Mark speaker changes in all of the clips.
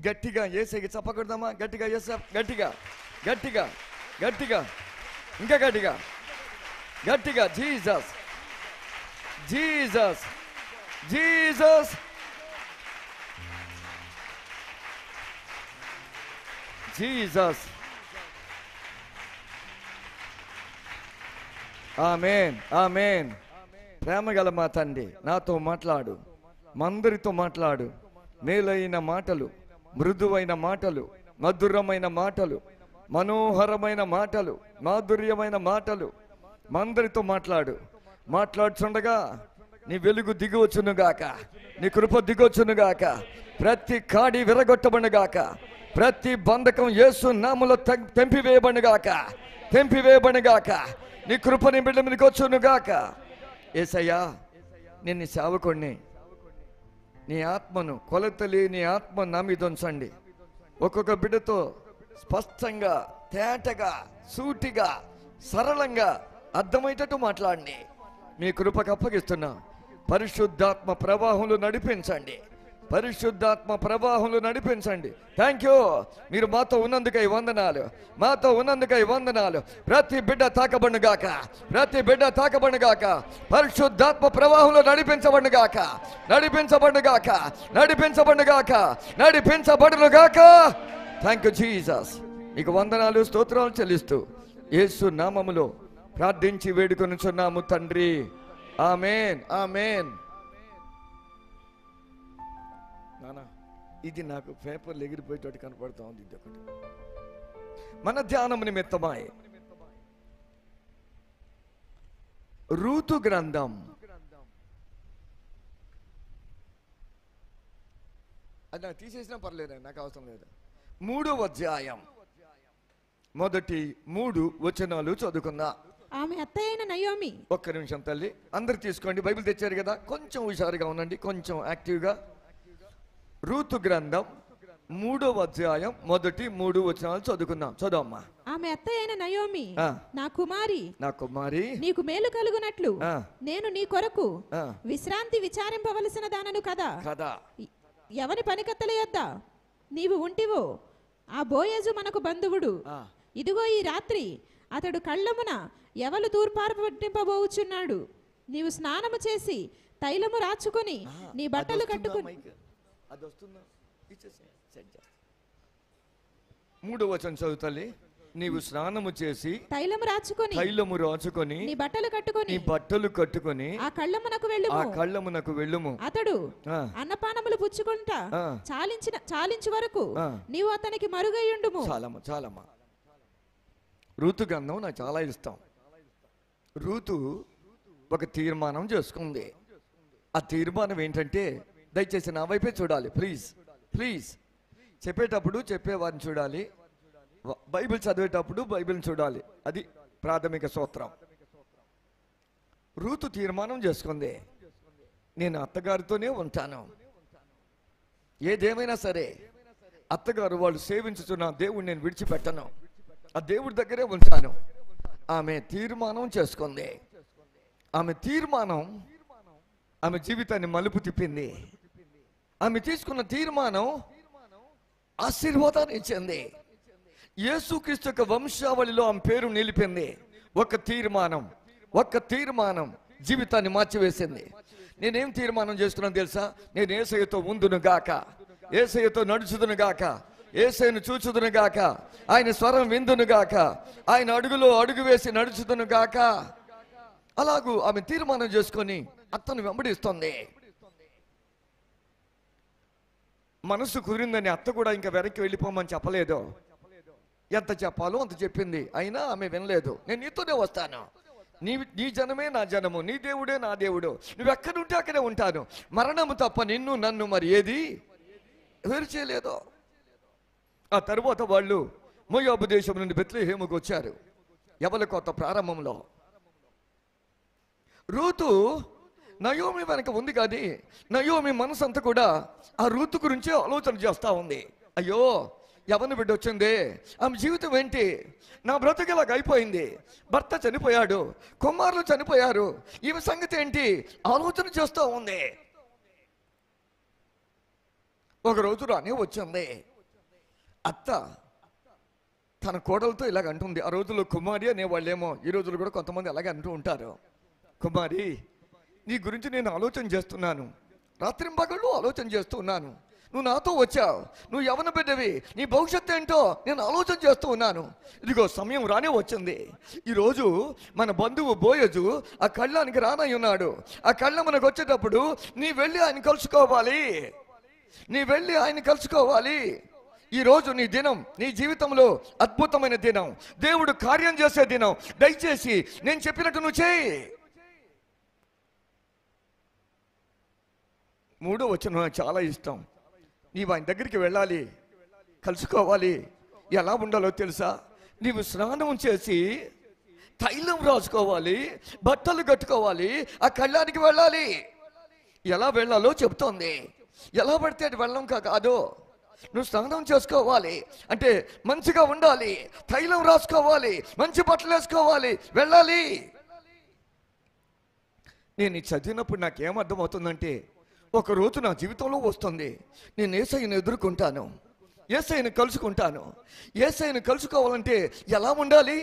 Speaker 1: గట్టిగా యేసయ్యకి చెప్పకూడదమ్మా? గట్టిగా యేసయ్య, గట్టిగా గట్టిగా గట్టిగా, ఇంకా గట్టిగా గట్టిగా. Jesus Jesus Jesus Jesus. ఆమేన్ ఆమేన్. ప్రేమగల మా తండ్రి, నాతో మాట్లాడు, మందరితో మాట్లాడు. మేలైన మాటలు, మృదువైన మాటలు, మధురమైన మాటలు, మనోహరమైన మాటలు, మాధుర్యమైన మాటలు మందరితో మాట్లాడు. మాట్లాడుచుండగా నీ వెలుగు దిగవచ్చునుగాక, నీ కృప దిగొచ్చునుగాక, ప్రతి కాడి విరగొట్టబడుగాక, ప్రతి బంధకం యేసు నామములో తెంపివేయబడుగాక, తెంపివేయబడుగాక. నీ కృప నీ బిడ్డ మీదకి వచ్చునుగాక. యేసయ్యా, నేను నీ సేవకుడిని. నీ ఆత్మను, కొలతలి నీ ఆత్మ నా మీద ఉంచండి. ఒక్కొక్క బిడ్డతో స్పష్టంగా, తేటగా, సూటిగా, సరళంగా అర్థమయ్యేటట్టు మాట్లాడండి. మీ కృపకు అప్పగిస్తున్నా. పరిశుద్ధాత్మ ప్రవాహంలో నడిపించండి, పరిశుద్ధాత్మ ప్రవాహంలో నడిపించండి. Thank you. మీరు మాతో ఉన్నందుకై వందనాలు, మాతో ఉన్నందుకై వందనాలు. ప్రతి బిడ్డ తాకబడుగాక, ప్రతి బిడ్డ తాకబడుగాక. పరిశుద్ధాత్మ ప్రవాహంలో నడిపించబడుగాక, నడిపించబడుగాక, నడిపించబడుగాక, నడిపించబడుగాక. Thank you Jesus. నీకు వందనాలు, స్తోత్రాలు చెల్లిస్తూ యేసు నామములో ప్రార్థించి వేడుకొనుచున్నాము తండ్రి. ఆమేన్ ఆమేన్. నానా, ఇది నాకు పేపర్లు ఎగిరిపోయేటట్టు కనపడుతూ ఉంది. ఇది ఒకటి. మన ధ్యానం నిమిత్తమై రూతు గ్రంథం అది నాకు తీసేసినా పర్లేదు, నాకు అవసరం లేదు. 3వ అధ్యాయం మొదటి 3 వచనాలు చదువుకుందా.
Speaker 2: ఆమె అత్తయ్యైన నయోమి.
Speaker 1: ఒక్క నిమిషం తల్లి, అందరు తీసుకోండి. బైబిల్ తెచ్చారు కదా, కొంచెం హుషారుగా ఉండండి, కొంచెం యాక్టివ్గా. రూతు గ్రంథం 3వ అధ్యాయం మొదటి 3 వచనాలు చదువుకుందాం. చదవమ్మా.
Speaker 2: ఆమె అత్తయ్యైన నయోమి, నా కుమారి,
Speaker 1: నా కుమారి,
Speaker 2: నీకు మేలు కలుగునట్లు నేను నీ కొరకు విశ్రాంతి విచారింపవలసిన దానను కదా. ఎవని పనికత్తల యొద్ద నీవు ఉంటివో ఆ బోయజు మనకు బంధువుడు. ఇదిగో ఈ రాత్రి అతడు కళ్ళమున ఎవలు తూర్పారు పట్టింపబోచున్నాడు. నీవు స్నానము చేసి తైలము రాచుకొని నీ బట్టలు కట్టుకుని.
Speaker 1: 3వ వచనం చదువుతల్లి. నీవు స్నానము చేసి
Speaker 2: తైలము రాచుకొని నీ బట్టలు కట్టుకొని ఆ కళ్ళమునకు వెళ్ళుము. అతడు అన్నపానములు పుచ్చుకుంటా చాలించు వరకు నీవు అతనికి మరుగయ్యుండుము.
Speaker 1: చాలమ్మా. రూతు గ్రంథం నాకు చాలా ఇష్టం. రూతు ఒక తీర్మానం చేసుకుంది. ఆ తీర్మానం ఏంటంటే, దయచేసి నా వైపే చూడాలి ప్లీజ్ ప్లీజ్. చెప్పేటప్పుడు చెప్పేవారిని చూడాలి, బైబిల్ చదివేటప్పుడు బైబిల్ని చూడాలి. అది ప్రాథమిక సూత్రం. రూతు తీర్మానం చేసుకుంది, నేను అత్తగారితోనే ఉంటాను. ఏదేమైనా సరే అత్తగారు వాళ్ళు సేవించుతున్న దేవుడిని నేను విడిచిపెట్టను, ఆ దేవుడి దగ్గరే ఉంటాను. ఆమె తీర్మానం చేసుకుంది. ఆమె తీర్మానం ఆమె జీవితాన్ని మలుపు తిప్పింది. ఆమె తీసుకున్న తీర్మానం ఆశీర్వాదాన్ని ఇచ్చింది. యేసుక్రీస్తు యొక్క వంశావళిలో ఆమె పేరు నిలిపింది. ఒక తీర్మానం జీవితాన్ని మార్చివేసింది. నేనేం తీర్మానం చేస్తున్నాను తెలుసా? నేను యేసయ్యతో ఉందును గాక, యేసయ్యతో నడుచుదును గాక, యేసయ్యను చూచుదును గాక, ఆయన స్వరం విందును గాక, ఆయన అడుగులో అడుగు వేసి నడుచుదును గాక. అలాగూ ఆమె తీర్మానం చేసుకొని అత్తను వెంబడిస్తుంది. మనసు కుదిరిందని అత్త కూడా ఇంకా వెనక్కి వెళ్ళిపోమని చెప్పలేదు. ఎంత చెప్పాలో అంత చెప్పింది. అయినా ఆమె వినలేదు. నేను నీతోనే వస్తాను, నీ జనమే నా జనము, నీ దేవుడే నా దేవుడు, నువ్వు ఎక్కడుంటే అక్కడే ఉంటాను, మరణము తప్ప నిన్ను నన్ను మరి ఏది వేరు చేయలేదు. ఆ తరువాత వాళ్ళు మోయాబు దేశం నుండి బెత్లెహేముకు వచ్చారు. యవల కొత్త ప్రారంభంలో రూతు నయోమి వెనక ఉంది, కానీ నయోమి మనసు అంతా కూడా ఆ రూతు గురించే ఆలోచన చేస్తూ ఉంది. అయ్యో, ఎవరిని బిడ్డ వచ్చింది, ఆమె జీవితం ఏంటి, నా బ్రతుకు ఇలాగ అయిపోయింది, భర్త చనిపోయాడు, కుమారులు చనిపోయారు, ఈమె సంగతి ఏంటి ఆలోచన చేస్తూ ఉంది. ఒకరోజు రానే వచ్చింది. అత్త తన కోడలతో ఇలాగ అంటుంది. ఆ రోజుల్లో కుమారి అనేవాళ్ళేమో, ఈ రోజుల్లో కూడా కొంతమంది అలాగే అంటూ ఉంటారు. కుమారి, నీ గురించి నేను ఆలోచన చేస్తున్నాను, రాత్రింపగళ్ళు ఆలోచన చేస్తూ ఉన్నాను. నువ్వు నాతో వచ్చావు, నువ్వు యవన బిడ్డవి, నీ భవిష్యత్తు ఏంటో నేను ఆలోచన చేస్తూ ఉన్నాను. ఇదిగో సమయం రానే వచ్చింది. ఈరోజు మన బంధువు బోయజు ఆ కళ్ళానికి రానై ఉన్నాడు. ఆ కళ్ళ మనకు వచ్చేటప్పుడు నీ వెళ్ళి ఆయన కలుసుకోవాలి, నీ వెళ్ళి ఆయన కలుసుకోవాలి. ఈరోజు నీ దినం, నీ జీవితంలో అద్భుతమైన దినం, దేవుడు కార్యం చేసే దినం. దయచేసి నేను చెప్పినట్టు నువ్వు చేయి. 3వ వచనం నాకు చాలా ఇష్టం. నీవు ఆయన దగ్గరికి వెళ్ళాలి, కలుసుకోవాలి. ఎలా ఉండాలో తెలుసా? నీవు స్నానం చేసి తైలం రాసుకోవాలి, బట్టలు కట్టుకోవాలి, ఆ కళ్ళానికి వెళ్ళాలి. ఎలా వెళ్ళాలో చెప్తోంది. ఎలా పడితే అది వెళ్ళం కాదు. నువ్వు స్నానం చేసుకోవాలి అంటే మంచిగా ఉండాలి, తైలం రాసుకోవాలి, మంచి బట్టలు వేసుకోవాలి, వెళ్ళాలి. నేను చదివినప్పుడు నాకేమర్థమవుతుందంటే, ఒకరోజు నా జీవితంలో వస్తుంది, నేను యేసయ్యను ఎదుర్కొంటాను, యేసయ్యను కలుసుకుంటాను. యేసయ్యను కలుసుకోవాలంటే ఎలా ఉండాలి,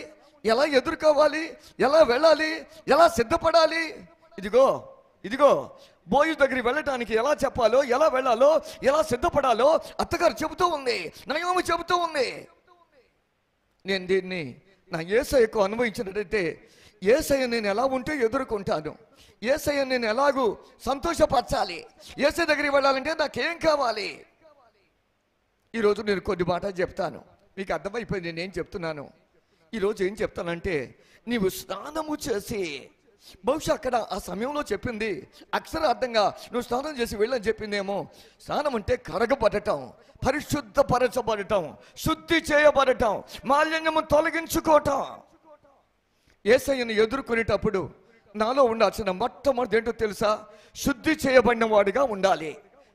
Speaker 1: ఎలా ఎదుర్కోవాలి, ఎలా వెళ్ళాలి, ఎలా సిద్ధపడాలి? ఇదిగో బోయు దగ్గరికి వెళ్ళటానికి ఎలా చెప్పాలో, ఎలా వెళ్ళాలో, ఎలా సిద్ధపడాలో అత్తగారు చెబుతూ ఉంది, నయోమి చెబుతూ ఉంది. నేను దీన్ని నా యేసయ్యకు అనుభవించినట్టయితే, యేసయ్య నేను ఎలా ఉంటే ఎదుర్కొంటాను, యేసయ్య నేను ఎలాగూ సంతోషపరచాలి, యేసయ్య దగ్గరికి వెళ్ళాలంటే నాకేం కావాలి? ఈరోజు నేను కొన్ని మాటలు చెప్తాను, మీకు అర్థమైపోయింది నేనేం చెప్తున్నాను. ఈరోజు ఏం చెప్తానంటే, నీవు స్నానము చేసి, బహుశా అక్కడ ఆ సమయంలో చెప్పింది అక్షరార్థంగా నువ్వు స్నానం చేసి వెళ్ళని చెప్పిందేమో. స్నానం అంటే కడగబడటం, పరిశుద్ధపరచబడటం, శుద్ధి చేయబడటం, మాలిన్యము తొలగించుకోవటం. యేసయ్యను ఎదుర్కొనేటప్పుడు నాలో ఉండాల్సిన మొట్టమొదటి ఏంటో తెలుసా? శుద్ధి చేయబడిన వాడిగా ఉండాలి,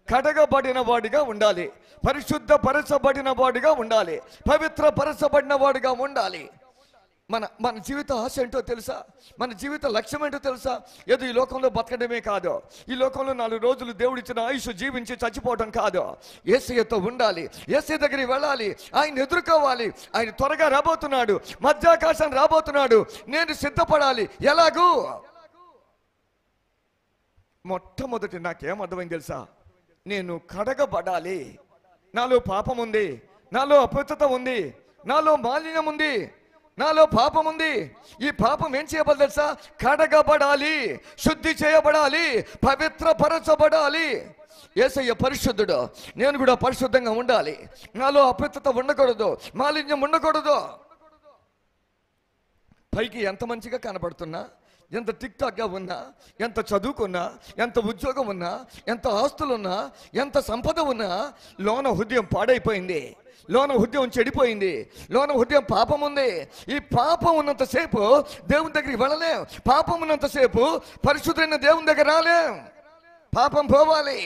Speaker 1: కడగబడిన వాడిగా ఉండాలి, పరిశుద్ధపరచబడిన వాడిగా ఉండాలి, పవిత్రపరచబడిన వాడిగా ఉండాలి. మన జీవిత ఆశ ఏంటో తెలుసా? మన జీవిత లక్ష్యం ఏంటో తెలుసా? ఏదో ఈ లోకంలో బతకడమే కాదు, ఈ లోకంలో 4 రోజులు దేవుడిచ్చిన ఆయుష్ జీవించి చచ్చిపోవడం కాదు. యేసయ్యతో ఉండాలి, యేసయ్య దగ్గరికి వెళ్ళాలి, ఆయన ఎదుర్కోవాలి. ఆయన త్వరగా రాబోతున్నాడు, మధ్యాకాశం రాబోతున్నాడు. నేను సిద్ధపడాలి. ఎలాగూ? మొట్టమొదటి నాకేం అర్థమైంది తెలుసా? నేను కడగబడాలి. నాలో పాపం ఉంది, నాలో అపవిత్రత ఉంది, నాలో మాలిన్యం ఉంది, నాలో పాపం ఉంది. ఈ పాపం ఏం చేయబడాలి తెలుసా? కడగబడాలి, శుద్ధి చేయబడాలి, పవిత్రపరచబడాలి. యేసయ్య పరిశుద్ధుడు, నేను కూడా పరిశుద్ధంగా ఉండాలి. నాలో అపవిత్రత ఉండకూడదు, మాలిన్యం ఉండకూడదు. పైకి ఎంత మంచిగా కనబడుతున్నా, ఎంత టిక్ టాక్గా ఉన్నా, ఎంత చదువుకున్నా, ఎంత ఉద్యోగం ఉన్నా, ఎంత ఆస్తులున్నా, ఎంత సంపద ఉన్నా, లోన హృదయం పాడైపోయింది, లోన హృదయం చెడిపోయింది, లోన హృదయం పాపం ఉంది. ఈ పాపం ఉన్నంతసేపు దేవుని దగ్గరికి వెళ్ళలేం, పాపం ఉన్నంతసేపు పరిశుద్ధమైన దేవుని దగ్గర రాలేం. పాపం పోవాలి,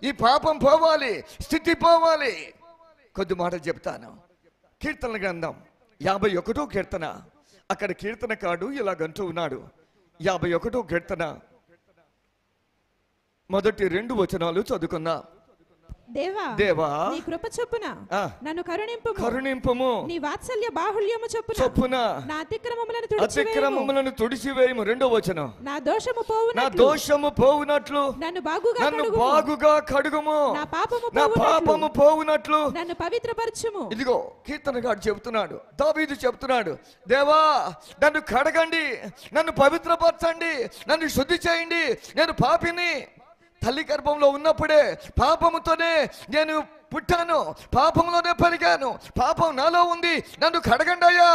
Speaker 1: ఈ పాపం పోవాలి, స్థితి పోవాలి. కొద్ది మాటలు చెప్తాను. కీర్తన గ్రంథం 51వ కీర్తన. అక్కడ కీర్తనకారుడు ఇలాగంటూ ఉన్నాడు. 51వ కీర్తన మొదటి 2 వచనాలు చదువుకున్నా.
Speaker 2: దేవా నీ కృప చొప్పున నన్ను కరుణింపుము, నీ వాత్సల్య బాహుళ్యము చొప్పున నా అతిక్రమములను తుడిచివేయము. 2వ వచనం, నా దోషము పోవునట్లు నన్ను బాగుగా కడుగుము, నా పాపము పోవునట్లు నన్ను పవిత్రపరచుము. ఇదిగో కీర్తనగాడు చెబుతున్నాడు, దావీదు చెబుతున్నాడు, దేవా నన్ను కడగండి, నన్ను పవిత్రపరచండి, నన్ను శుద్ధి చేయండి. నేను పాపిని, తల్లి గర్భంలో ఉన్నప్పుడే పాపముతోనే నేను పుట్టాను, పాపంలోనే పెరిగాను, పాపం నాలో ఉంది, నన్ను కడగండి అయ్యా.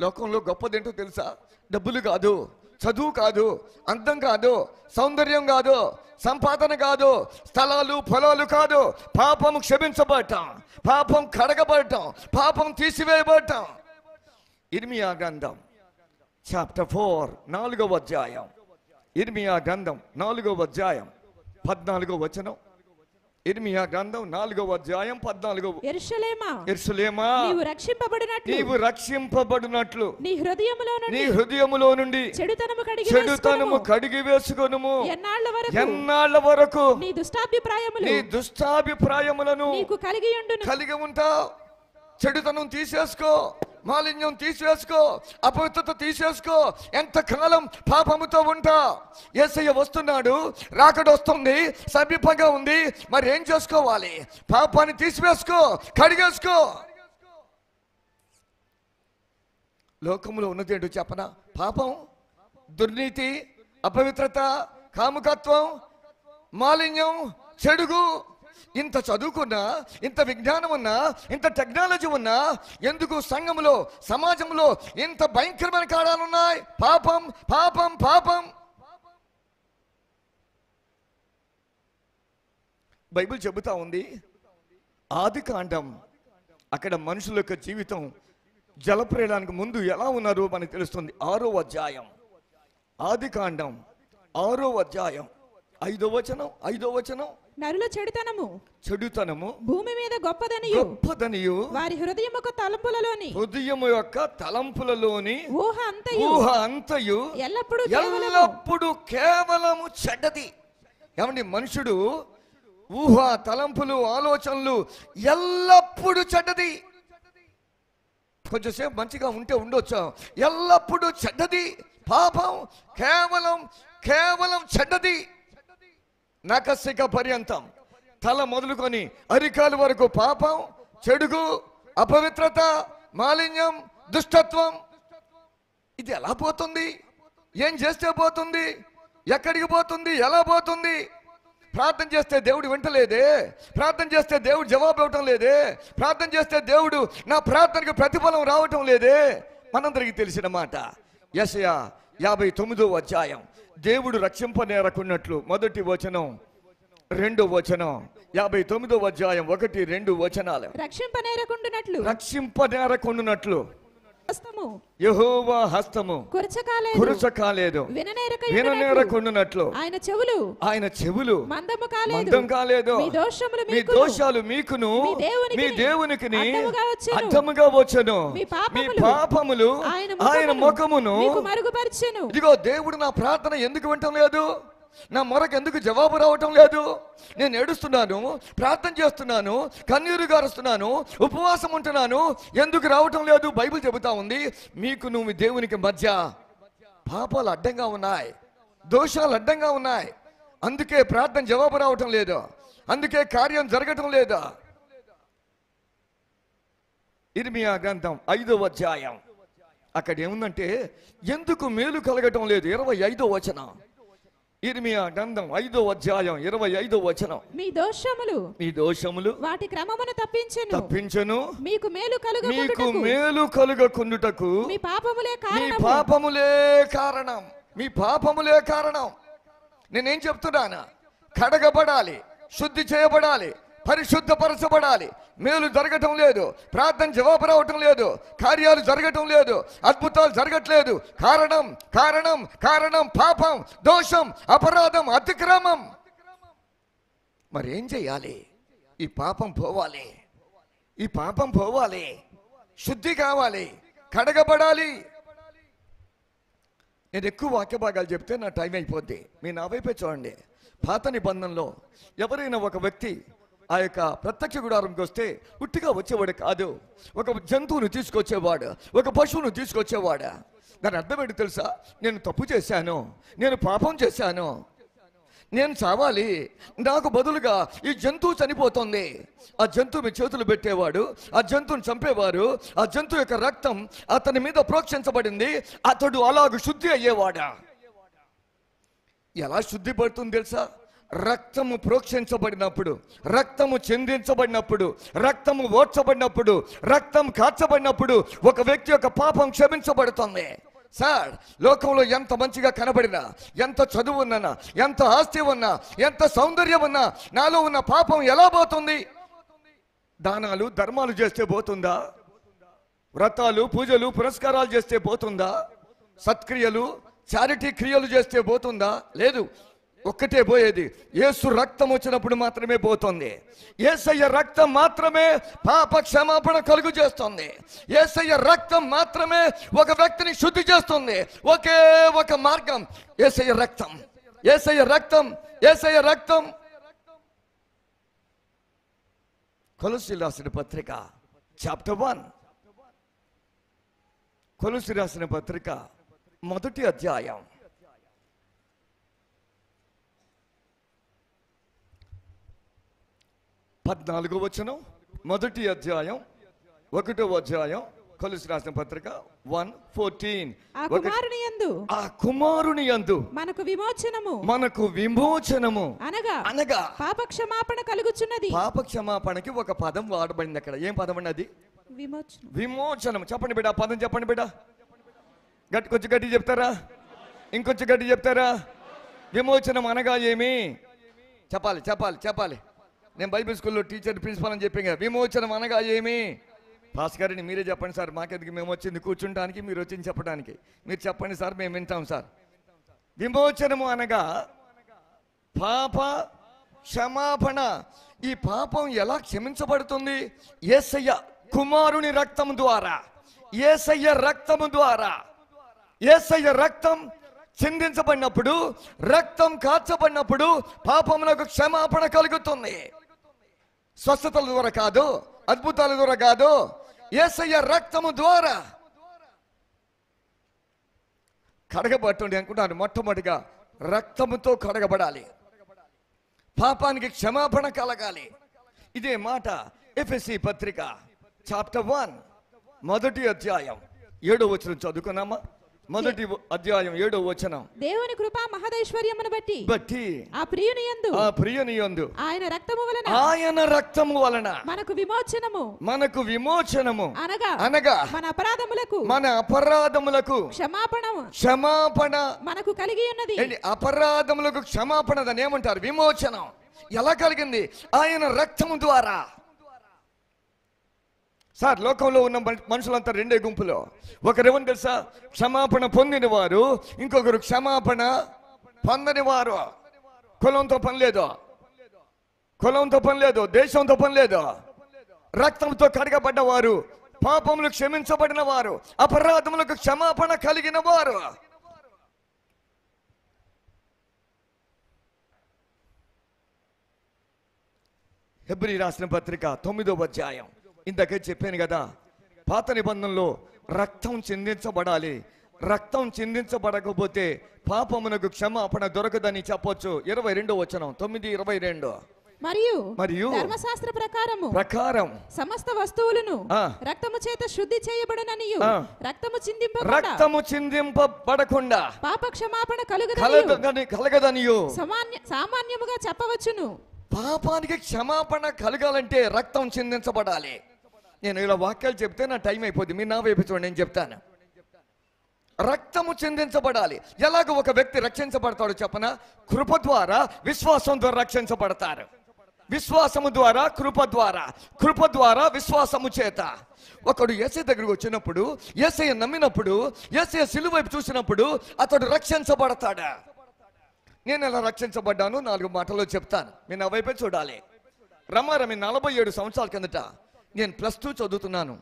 Speaker 2: లోకంలో గొప్పదేంటో తెలుసా? డబ్బులు కాదు, చదువు కాదు, అందం కాదు, సౌందర్యం కాదు, సంపాదన కాదు, స్థలాలు పొలాలు కాదు. పాపం క్షమించబడటం, పాపం కడగబడటం, పాపం తీసివేయబడటం. ఇర్మియా గ్రంథం చాప్టర్ 4 4వ అధ్యాయం. ఇర్మియా గ్రంథం 4వ అధ్యాయం 14వ వచనం.
Speaker 1: ఇర్మియా గ్రంథం 4వ అధ్యాయం 14.
Speaker 2: యెరూషలేమా, నీవు
Speaker 1: రక్షింపబడినట్లు
Speaker 2: నీ
Speaker 1: హృదయములో నుండి చెడుతనము కడిగి వేసుకొనుము. ఎన్నాళ్ళ వరకు నీ దుష్టాభిప్రాయములను కలిగి ఉంటావు? చెడుతనం తీసేసుకో, మాలిన్యం తీసేసుకో, అపవిత్రత తీసేసుకో. ఎంతకాలం పాపముతో ఉంటా? యేసయ్య వస్తున్నాడు, రాకడొస్తుంది, సమీపంగా ఉంది. మరి ఏం చేసుకోవాలి? పాపాన్ని తీసివేసుకో, కడిగేసుకో. లోకంలో ఉన్నది ఏంటో చెప్పనా? పాపం, దుర్నీతి, అపవిత్రత, కాముకత్వం, మాలిన్యం, చెడుగు. ఇంత చదువుకున్నా, ఇంత విజ్ఞానం ఉన్నా, ఇంత టెక్నాలజీ ఉన్నా, ఎందుకు సంఘంలో, సమాజంలో ఇంత భయంకరమైన కారణాలు ఉన్నాయి? పాపం, పాపం, పాపం. బైబిల్ చెబుతా ఉంది, ఆది కాండం, అక్కడ మనుషుల యొక్క జీవితం జలప్రయాణానికి ముందు ఎలా ఉన్నారో మనకు తెలుస్తుంది. 6వ అధ్యాయం, ఆది కాండం 6వ అధ్యాయం 5వ వచనం.
Speaker 2: నరుల చెడుతనము భూమి మీద గొప్పదనియు వారి హృదయము యొక్క తలంపులలోని ఊహ అంతయు
Speaker 1: ఎల్లప్పుడు కేవలము చెడ్డది. ఏమండి, మనుషుడు ఊహ, తలంపులు, ఆలోచనలు ఎల్లప్పుడు చెడ్డది. కొంచెంసేపు మంచిగా ఉంటే ఉండొచ్చు, ఎల్లప్పుడు చెడ్డది. పాపం కేవలం చెడ్డది. నకసిక పర్యంతం, తల మొదలుకొని అరికాలు వరకు పాపం, చెడుగు, అపవిత్రత, మాలిన్యం, దుష్టత్వం. ఇది ఎలా పోతుంది? ఏం చేస్తే పోతుంది? ఎక్కడికి పోతుంది? ఎలా పోతుంది? ప్రార్థన చేస్తే దేవుడు వింటలేదే, ప్రార్థన చేస్తే దేవుడు జవాబు ఇవ్వటం లేదే, ప్రార్థన చేస్తే దేవుడు నా ప్రార్థనకు ప్రతిఫలం రావటం లేదే. మనందరికీ తెలిసిన మాట. యెషయా 59వ అధ్యాయం, దేవుడు రక్షింపనేరకున్నట్లు, 1వ వచనం 2వ వచనం. 59వ అధ్యాయం 1-2 వచనాలు. రక్షింపనేరకుండునట్లు యెహోవా హస్తము కురచకాలేదు, విననేరకుండునట్లు ఆయన చెవులు మందం కాలేదు. మీ దోషాలు మీకును మీ దేవునికి అడ్డముగా వచ్చెను. మీ పాపములు ఆయన ముఖమును మరుగుపరిచెను. ఇదిగో, దేవుడు నా ప్రార్థన ఎందుకు వింటం లేదు? నా మొరకు ఎందుకు జవాబు రావటం లేదు? నేను ఏడుస్తున్నాను, ప్రార్థన చేస్తున్నాను, కన్నీరు గారుస్తున్నాను, ఉపవాసం ఉంటున్నాను, ఎందుకు రావటం లేదు? బైబిల్ చెబుతా ఉంది, మీకు నువ్వు దేవునికి మధ్య పాపాలు అడ్డంగా ఉన్నాయి, దోషాలు అడ్డంగా ఉన్నాయి. అందుకే ప్రార్థన జవాబు రావటం లేదు, అందుకే కార్యం జరగటం లేదు. ఇర్మియా గ్రంథం 5వ అధ్యాయం, అక్కడ ఏముందంటే ఎందుకు మేలు కలగటం లేదు? 25వ వచనం. ఇర్మియా గ్రంథం 5వ అధ్యాయం 25వ వచనం. మీ దోషములు వాటి క్రమమును తప్పించెను, మీకు మేలు కలుగకుండుటకు మీ పాపములే కారణం. నేనేం చెప్తున్నాను? కడగబడాలి, శుద్ధి చేయబడాలి, పరిశుద్ధపరచబడాలి. మేలు జరగటం లేదు, ప్రార్థన జవాబు రావటం లేదు, కార్యాలు జరగటం లేదు, అద్భుతాలు జరగట్లేదు. కారణం పాపం, దోషం, అపరాధం, అతిక్రమం. మరి ఏం చెయ్యాలి? ఈ పాపం పోవాలి, శుద్ధి కావాలి, కడగబడాలి. నేను ఎక్కువ వాక్య భాగాలు చెప్తే నా టైం అయిపోద్ది. మీరు నా వైపే చూడండి. పాత నిబంధనలో ఎవరైనా ఒక వ్యక్తి ఆ యొక్క ప్రత్యక్ష గుడారంకి వస్తే ఉట్టిగా వచ్చేవాడు కాదు, ఒక జంతువును తీసుకొచ్చేవాడు, ఒక పశువును తీసుకొచ్చేవాడు. దాని అర్థం ఏంటి తెలుసా? నేను తప్పు చేశాను, నేను పాపం చేశాను, నేను చావాలి, నాకు బదులుగా ఈ జంతువు చనిపోతుంది. ఆ జంతువు మీ చేతులు పెట్టేవాడు, ఆ జంతువుని చంపేవారు, ఆ జంతువు యొక్క రక్తం అతని మీద ప్రోక్షించబడింది, అతడు అలాగ శుద్ధి అయ్యేవాడా. ఎలా శుద్ధి పడుతుంది తెలుసా? రక్తము ప్రోక్షించబడినప్పుడు, రక్తము చెందించబడినప్పుడు, రక్తము ఓడ్చబడినప్పుడు, రక్తం కాచబడినప్పుడు ఒక వ్యక్తి యొక్క పాపం క్షమించబడుతుంది. సార్, లోకంలో ఎంత మంచిగా కనబడినా, ఎంత చదువు ఉన్నా, ఎంత ఆస్తి ఉన్నా, ఎంత సౌందర్యం ఉన్నా, నాలో ఉన్న పాపం ఎలా పోతుంది? దానాలు ధర్మాలు చేస్తే పోతుందా? వ్రతాలు పూజలు పురస్కారాలు చేస్తే పోతుందా? సత్క్రియలు చారిటీ క్రియలు చేస్తే పోతుందా? లేదు. ఒక్కటే పోయేది. యేసు రక్తం వచ్చినప్పుడు మాత్రమే పోతుంది. యేసయ్య రక్తం మాత్రమే పాప క్షమాపణ కలుగు చేస్తుంది. యేసయ్య రక్తం మాత్రమే ఒక వ్యక్తిని శుద్ధి చేస్తుంది. ఒకే ఒక మార్గం యేసయ్య రక్తం, యేసయ్య రక్తం, యేసయ్య రక్తం. కొలస్సీ రాసిన పత్రిక చాప్టర్ 1, కొలస్సీ రాసిన పత్రిక 1వ అధ్యాయం 14వ వచనం. 1వ అధ్యాయం 1వ అధ్యాయం కొలస్సీ రాసిన పత్రిక 1:14.
Speaker 2: ఆ కుమారుని యందు
Speaker 1: మనకు విమోచనము
Speaker 2: అనగా పాప క్షమాపణ కలుగుచున్నది.
Speaker 1: పాప క్షమాపణకి ఒక పదం వాడబడింది అక్కడ. ఏం పదం అండి అది? విమోచనం. చెప్పండి బిడ్డ, పదం చెప్పండి బిడ్డ. కొంచెం గట్టి చెప్తారా? ఇంకొంచెం గట్టి చెప్తారా? విమోచనం అనగా ఏమి? చెప్పాలి చెప్పాలి చెప్పాలి. నేను బైబిల్ స్కూల్లో టీచర్ ప్రిన్సిపల్ అని చెప్పాను కదా. విమోచనం అనగా ఏమి? పాస్ గారిని మీరే చెప్పండి సార్. మాకెందుకు, మేము వచ్చింది కూర్చుంటానికి, మీరు వచ్చింది చెప్పడానికి. మీరు చెప్పండి సార్, మేము వింటాం సార్. విమోచనము అనగా పాప క్షమాపణ. ఈ పాపం ఎలా క్షమించబడుతుంది? యేసయ్య కుమారుని రక్తం ద్వారా, యేసయ్య రక్తము ద్వారా. యేసయ్య రక్తం చిందించబడినప్పుడు, రక్తం కార్చబడినప్పుడు పాపమునకు క్షమాపణ కలుగుతుంది. స్వస్థతల ద్వారా కాదు, అద్భుతాల ద్వారా కాదు, యేసయ్య రక్తము ద్వారా. కడగబట్టుండి అనుకుంటాను. మొట్టమొదటిగా రక్తముతో కడగబడాలి, పాపానికి క్షమాపణ కలగాలి. ఇదే మాట ఎఫెసీ పత్రిక చాప్టర్ 1 1వ అధ్యాయం 7వ వచనం చదువుకున్నామా? 1వ అధ్యాయం 7వ వచనం.
Speaker 2: దేవుని కృపా మహదైశ్వర్యమును బట్టి ఆ ప్రియుని యందు ఆయన రక్తము వలన మనకు విమోచనము అనగా మన అపరాధములకు క్షమాపణ మనకు కలిగి ఉన్నది. అపరాధములకు క్షమాపణ దాన్ని ఏమంటారు? విమోచనం. ఎలా కలిగింది? ఆయన రక్తము ద్వారా. సార్, లోకంలో ఉన్న మనుషులంతా రెండే గుంపులో. ఒకరేమని తెలుసా? క్షమాపణ పొందిన వారు, ఇంకొకరు క్షమాపణ పొందని వారు. కులంతో పని లేదు, కులంతో పని లేదు, దేశంతో పని లేదు. రక్తంతో కడగబడ్డ వారు, పాపములు క్షమించబడిన వారు, అపరాధములకు క్షమాపణ కలిగిన వారు. హెబ్రీ రాసిన పత్రిక 9వ అధ్యాయం. ఇంతకే చెప్పాను కదా, పాత నిబంధనలో రక్తం చిందించబడాలి. రక్తం చిందించబడకపోతే పాపమునకు క్షమాపణ దొరకదని చెప్పొచ్చు. 22వ వచనం 9:22. మరియు ధర్మశాస్త్ర ప్రకారం సమస్త వస్తువులను రక్తము చేత శుద్ధి చేయబడుననియు, రక్తము చిందింపబడకుండా పాప క్షమాపణ కలగదనియు సామాన్యముగా చెప్పవచ్చును.
Speaker 1: పాపానికి క్షమాపణ కలగాలంటే రక్తం చిందించబడాలి. నేను ఇలా వాక్యాలు చెప్తే నా టైం అయిపోద్ది. మీరు నా వైపు చూడండి, నేను చెప్తాను. రక్తము చిందించబడాలి. ఎలాగ ఒక వ్యక్తి రక్షించబడతాడు చెప్పనా? కృప ద్వారా, విశ్వాసం ద్వారా రక్షించబడతారు. విశ్వాసము ద్వారా, కృప ద్వారా, కృప ద్వారా విశ్వాసము చేత. ఒకడు యేసయ్య దగ్గరకు వచ్చినప్పుడు, యేసయ్య నమ్మినప్పుడు, యేసయ్య సిలువ వైపు చూసినప్పుడు అతడు రక్షించబడతాడు. నేను ఎలా రక్షించబడ్డాను 4 మాటల్లో చెప్తాను. మీరు నా వైపే చూడాలి. రమారమి 47 సంవత్సరాల కిందట నేను +2 చదువుతున్నాను,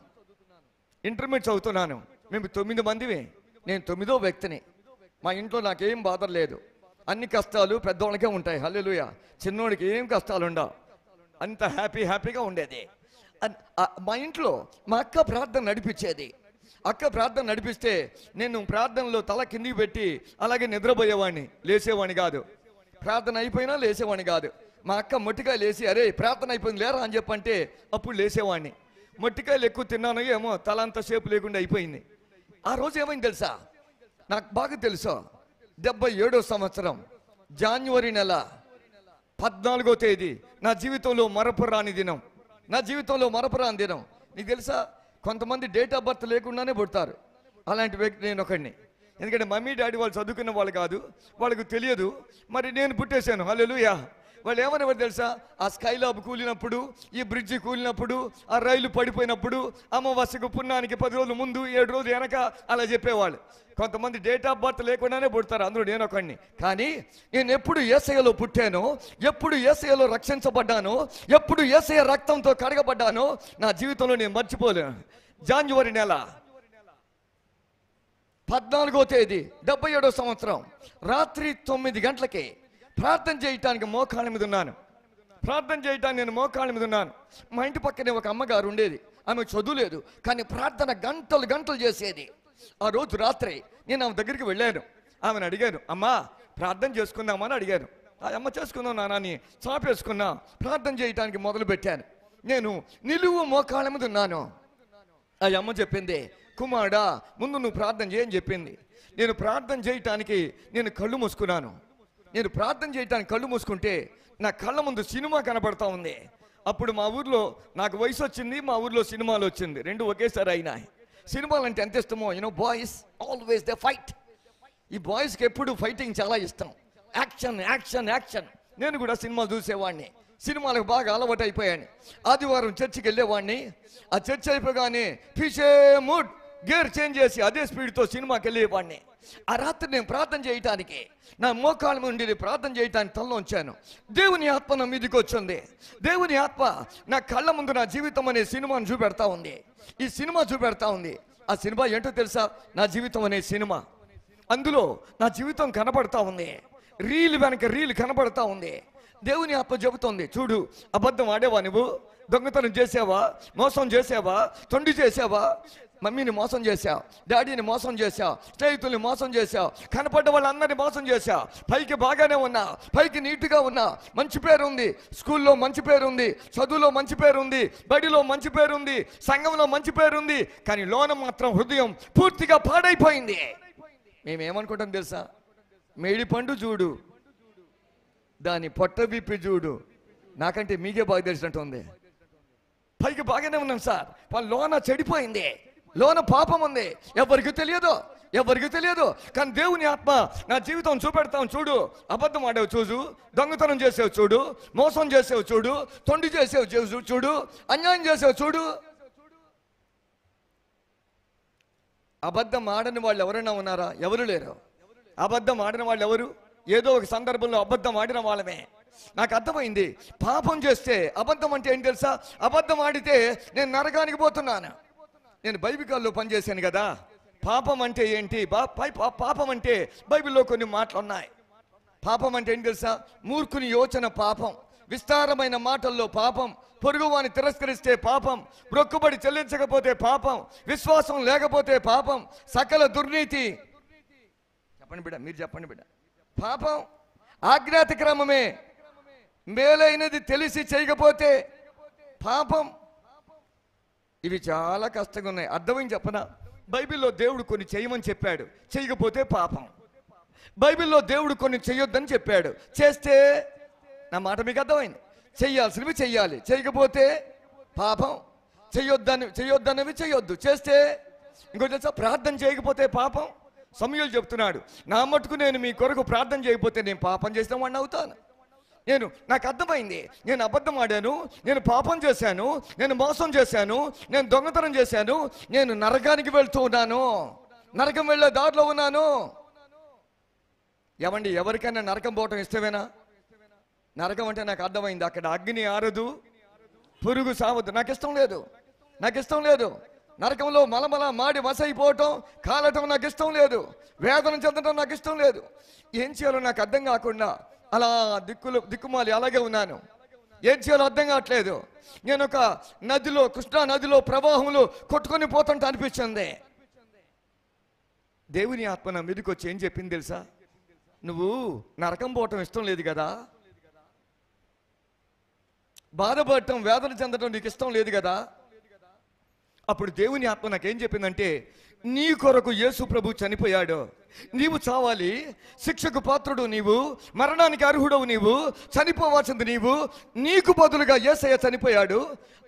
Speaker 1: ఇంటర్మీడియట్ చదువుతున్నాను. మేము 9 మందివి. నేను 9వ వ్యక్తిని. మా ఇంట్లో నాకేం బాధ లేదు. అన్ని కష్టాలు పెద్దవాళ్ళకే ఉంటాయి. హల్లెలూయా. చిన్నోడికి ఏం కష్టాలు ఉండవు. అంత హ్యాపీగా ఉండేది. మా ఇంట్లో మా అక్క ప్రార్థన నడిపించేది. అక్క ప్రార్థన నడిపిస్తే నేను ప్రార్థనలో తల కిందికి పెట్టి అలాగే నిద్రపోయేవాడిని, లేచేవాడిని కాదు. ప్రార్థన అయిపోయినా లేచేవాడిని కాదు. మా అక్క మొట్టికాయ లేచి, అరే ప్రార్థన అయిపోయింది లేరా అని చెప్పంటే అప్పుడు లేచేవాడిని. మొట్టికాయలు ఎక్కువ తిన్నాను ఏమో, తల అంత షేపు లేకుండా అయిపోయింది. ఆ రోజు ఏమైంది తెలుసా? నాకు బాగా తెలుసా. 77వ సంవత్సరం జనవరి నెల 14వ తేదీ నా జీవితంలో మరపురాని దినం. నా జీవితంలో మరపురాని దినం. నీకు తెలుసా, కొంతమంది డేట్ ఆఫ్ బర్త్ లేకుండానే పుడతారు. అలాంటి వ్యక్తి నేను ఒకడిని. ఎందుకంటే మమ్మీ డాడీ వాళ్ళు చదువుకున్న వాళ్ళు కాదు, వాళ్ళకు తెలియదు. మరి నేను పుట్టేశాను. హల్లెలూయా. వాళ్ళు ఏమనేవారు తెలుసా? ఆ స్కైలాబ్ కూలినప్పుడు, ఈ బ్రిడ్జి కూలినప్పుడు, ఆ రైలు పడిపోయినప్పుడు, అమావాస్యకు పుణ్యానికి 10 రోజులు ముందు, 7 రోజులు వెనక అలా చెప్పేవాళ్ళు. కొంతమంది డేట్ ఆఫ్ బర్త్ లేకుండానే పుడతారు, అందులో నేను ఒకడిని. కానీ నేను ఎప్పుడు యేసయ్యలో పుట్టానో, ఎప్పుడు యేసయ్యలో రక్షించబడ్డానో, ఎప్పుడు యేసయ్య రక్తంతో కడగబడ్డానో నా జీవితంలో నేను మర్చిపోలేను. జాన్యువరి నెల 14వ తేదీ 77వ సంవత్సరం రాత్రి 9 గంటలకి ప్రార్థన చేయటానికి మోకాళ్ళ మీద ఉన్నాను. నేను మోకాళ్ళ మీద ఉన్నాను. మా ఇంటి పక్కనే ఒక అమ్మగారు ఉండేది. ఆమె చదువులేదు, కానీ ప్రార్థన గంటలు గంటలు చేసేది. ఆ రోజు రాత్రి నేను ఆమె దగ్గరికి వెళ్ళాను. ఆమెను అడిగాను, అమ్మా ప్రార్థన చేసుకుందామని అడిగాను. ఆ అమ్మ చేసుకుందాం నాన్నని చాపేసుకున్నా. ప్రార్థన చేయటానికి మొదలు పెట్టాను. నేను నిలువు మోకాళ్ళ మీద ఉన్నాను. ఆ అమ్మ చెప్పింది, కుమారుడా ముందు నువ్వు ప్రార్థన చేయని చెప్పింది. నేను ప్రార్థన చేయటానికి కళ్ళు మూసుకున్నాను. నేను ప్రార్థన చేయటానికి కళ్ళు మూసుకుంటే నా కళ్ళ ముందు సినిమా కనబడతా ఉంది. అప్పుడు మా ఊర్లో నాకు వయసు వచ్చింది, మా ఊర్లో సినిమాలు వచ్చింది, 2 ఒకేసారి అయినాయి. సినిమాలు అంటే ఎంత ఇష్టమో, బాయ్స్ ఆల్వేస్ దే ఫైట్. ఈ బాయ్స్కి ఎప్పుడు ఫైటింగ్ చాలా ఇష్టం. Action action action. నేను కూడా సినిమాలు చూసేవాడిని, సినిమాలకు బాగా అలవాటు అయిపోయాను. ఆదివారం చర్చికి వెళ్ళేవాడిని. ఆ చర్చ్ అయిపోగానే పీచే మూడ్ గేర్ చేంజ్ చేసి అదే స్పీడ్తో సినిమాకి వెళ్ళేవాడిని. ఆ రాత్రి నేను ప్రార్థన చేయటానికి నా మోకాళ్ళ నుండి ప్రార్థన చేయటానికి తలలో ఉంచాను. దేవుని ఆత్మ నా మీదకి వచ్చింది. దేవుని ఆత్మ నా కళ్ళ ముందు నా జీవితం అనే సినిమాను చూపెడతా ఉంది. ఈ సినిమా చూపెడతా ఉంది. ఆ సినిమా ఏంటో తెలుసా? నా జీవితం అనే సినిమా. అందులో నా జీవితం కనబడతా ఉంది. రీల్ వెనక రీల్ కనబడతా ఉంది. దేవుని ఆత్మ చెబుతోంది, చూడు అబద్ధం ఆడేవా, నువ్వు దొంగతనం చేసావా, మోసం చేసావా, తొండి చేసావా, మమ్మీని మోసం చేశావు, డాడీని మోసం చేశావు, స్నేహితుల్ని మోసం చేశావు, కనపడ్డ వాళ్ళందరినీ మోసం చేశావు. పైకి బాగానే ఉన్నా, పైకి నీట్గా ఉన్నా, మంచి పేరు ఉంది, స్కూల్లో మంచి పేరు ఉంది, చదువులో మంచి పేరు ఉంది, బడిలో మంచి పేరు ఉంది, సంఘంలో మంచి పేరు ఉంది, కానీ లోన మాత్రం హృదయం పూర్తిగా పాడైపోయింది. మేమేమనుకుంటాం తెలుసా? మేడి పండు చూడు, దాని పొట్ట విప్పి చూడు, నాకంటే మీకే బాగా తెలిసినట్టు ఉంది. పైకి బాగానే ఉన్నాం సార్, లోన చెడిపోయింది, లోన పాపం ఉంది. ఎవరికి తెలియదు. కానీ దేవుని ఆత్మ నా జీవితం చూపెడతాం. చూడు అబద్ధం ఆడేవు చూడు, దొంగతనం చేసావు చూడు, మోసం చేసావు చూడు, తొండి చేసావు చూడు, అన్యాయం చేసావు చూడు. అబద్ధం ఆడని వాళ్ళు ఎవరైనా ఉన్నారా? ఎవరు లేరు. అబద్ధం ఆడిన వాళ్ళు ఎవరు? ఏదో ఒక సందర్భంలో అబద్ధం ఆడిన వాళ్ళమే. నాకు అర్థమైంది, పాపం చేస్తే అబద్ధం అంటే ఏంటి తెలుసా? అబద్ధం ఆడితే నేను నరకానికి పోతున్నాను. నేను బైబిల్లో పనిచేశాను కదా. పాపం అంటే ఏంటి? పాపం అంటే బైబిల్లో కొన్ని మాటలు ఉన్నాయి. పాపం అంటే ఏంటి తెలుసా? మూర్ఖుని యోచన పాపం, విస్తారమైన మాటల్లో పాపం, పొరుగువాని తిరస్కరిస్తే పాపం, మొక్కుబడి చెల్లించకపోతే పాపం, విశ్వాసం లేకపోతే పాపం, సకల దుర్నీతి. చెప్పండి బిడ్డ, మీరు చెప్పండి బిడ్డ. పాపం ఆజ్ఞాతిక్రమమే. మేలైనది తెలిసి చేయకపోతే పాపం. ఇవి చాలా కష్టంగా ఉన్నాయి. అర్థమని చెప్పనా? బైబిల్లో దేవుడు కొన్ని చేయమని చెప్పాడు, చేయకపోతే పాపం. బైబిల్లో దేవుడు కొన్ని చేయొద్దని చెప్పాడు, చేస్తే, నా మాట మీకు అర్థమైంది, చెయ్యాల్సినవి చెయ్యాలి, చేయకపోతే పాపం. చెయ్యొద్దన్నవి చెయ్యొద్దు, చేస్తే. ఇంకోటి తెలుసా? ప్రార్థన చేయకపోతే పాపం. సమూయేలు చెప్తున్నాడు, నా మట్టుకు నేను మీ కొరకు ప్రార్థన చేయకపోతే నేను పాపం చేసిన వాడిని అవుతాను. నాకు అర్థమైంది, నేను అబద్ధం ఆడాను, నేను పాపం చేశాను, నేను మోసం చేశాను, నేను దొంగతనం చేశాను, నేను నరకానికి వెళ్తూ ఉన్నాను, నరకం వెళ్ళే దారిలో ఉన్నాను. ఏమండి, ఎవరికైనా నరకం పోవటం ఇష్టమేనా? నరకం అంటే నాకు అర్థమైంది, అక్కడ అగ్ని ఆరదు, పురుగు సావదు. నాకు ఇష్టం లేదు. నరకంలో మలమల మాడి మసైపోవటం, కాలటం నాకు ఇష్టం లేదు. వేదన చెందడం నాకు ఇష్టం లేదు. ఏం చేయాలో నాకు అర్థం కాకుండా అలా దిక్కుమాలి అలాగే ఉన్నాను. ఏం చేయాలో అర్థం కావట్లేదు. నేను ఒక నదిలో, కృష్ణా నదిలో ప్రవాహంలో కొట్టుకొని పోతుంటే అనిపించింది. దేవుని ఆత్మ నా మీదకి వచ్చి ఏం చెప్పింది తెలుసా? నువ్వు నరకం పోవటం ఇష్టం లేదు కదా, బాధపడటం, వేదన చెందడం నీకు ఇష్టం లేదు కదా. అప్పుడు దేవుని ఆత్మ నాకేం చెప్పిందంటే, నీ కొరకు యేసు ప్రభు చనిపోయాడు, నీవు చావాలి, శిక్షకు పాత్రుడు నీవు, మరణానికి అర్హుడవు నీవు, చనిపోవాల్సింది నీవు, నీకు బదులుగా యేసయ్య చనిపోయాడు,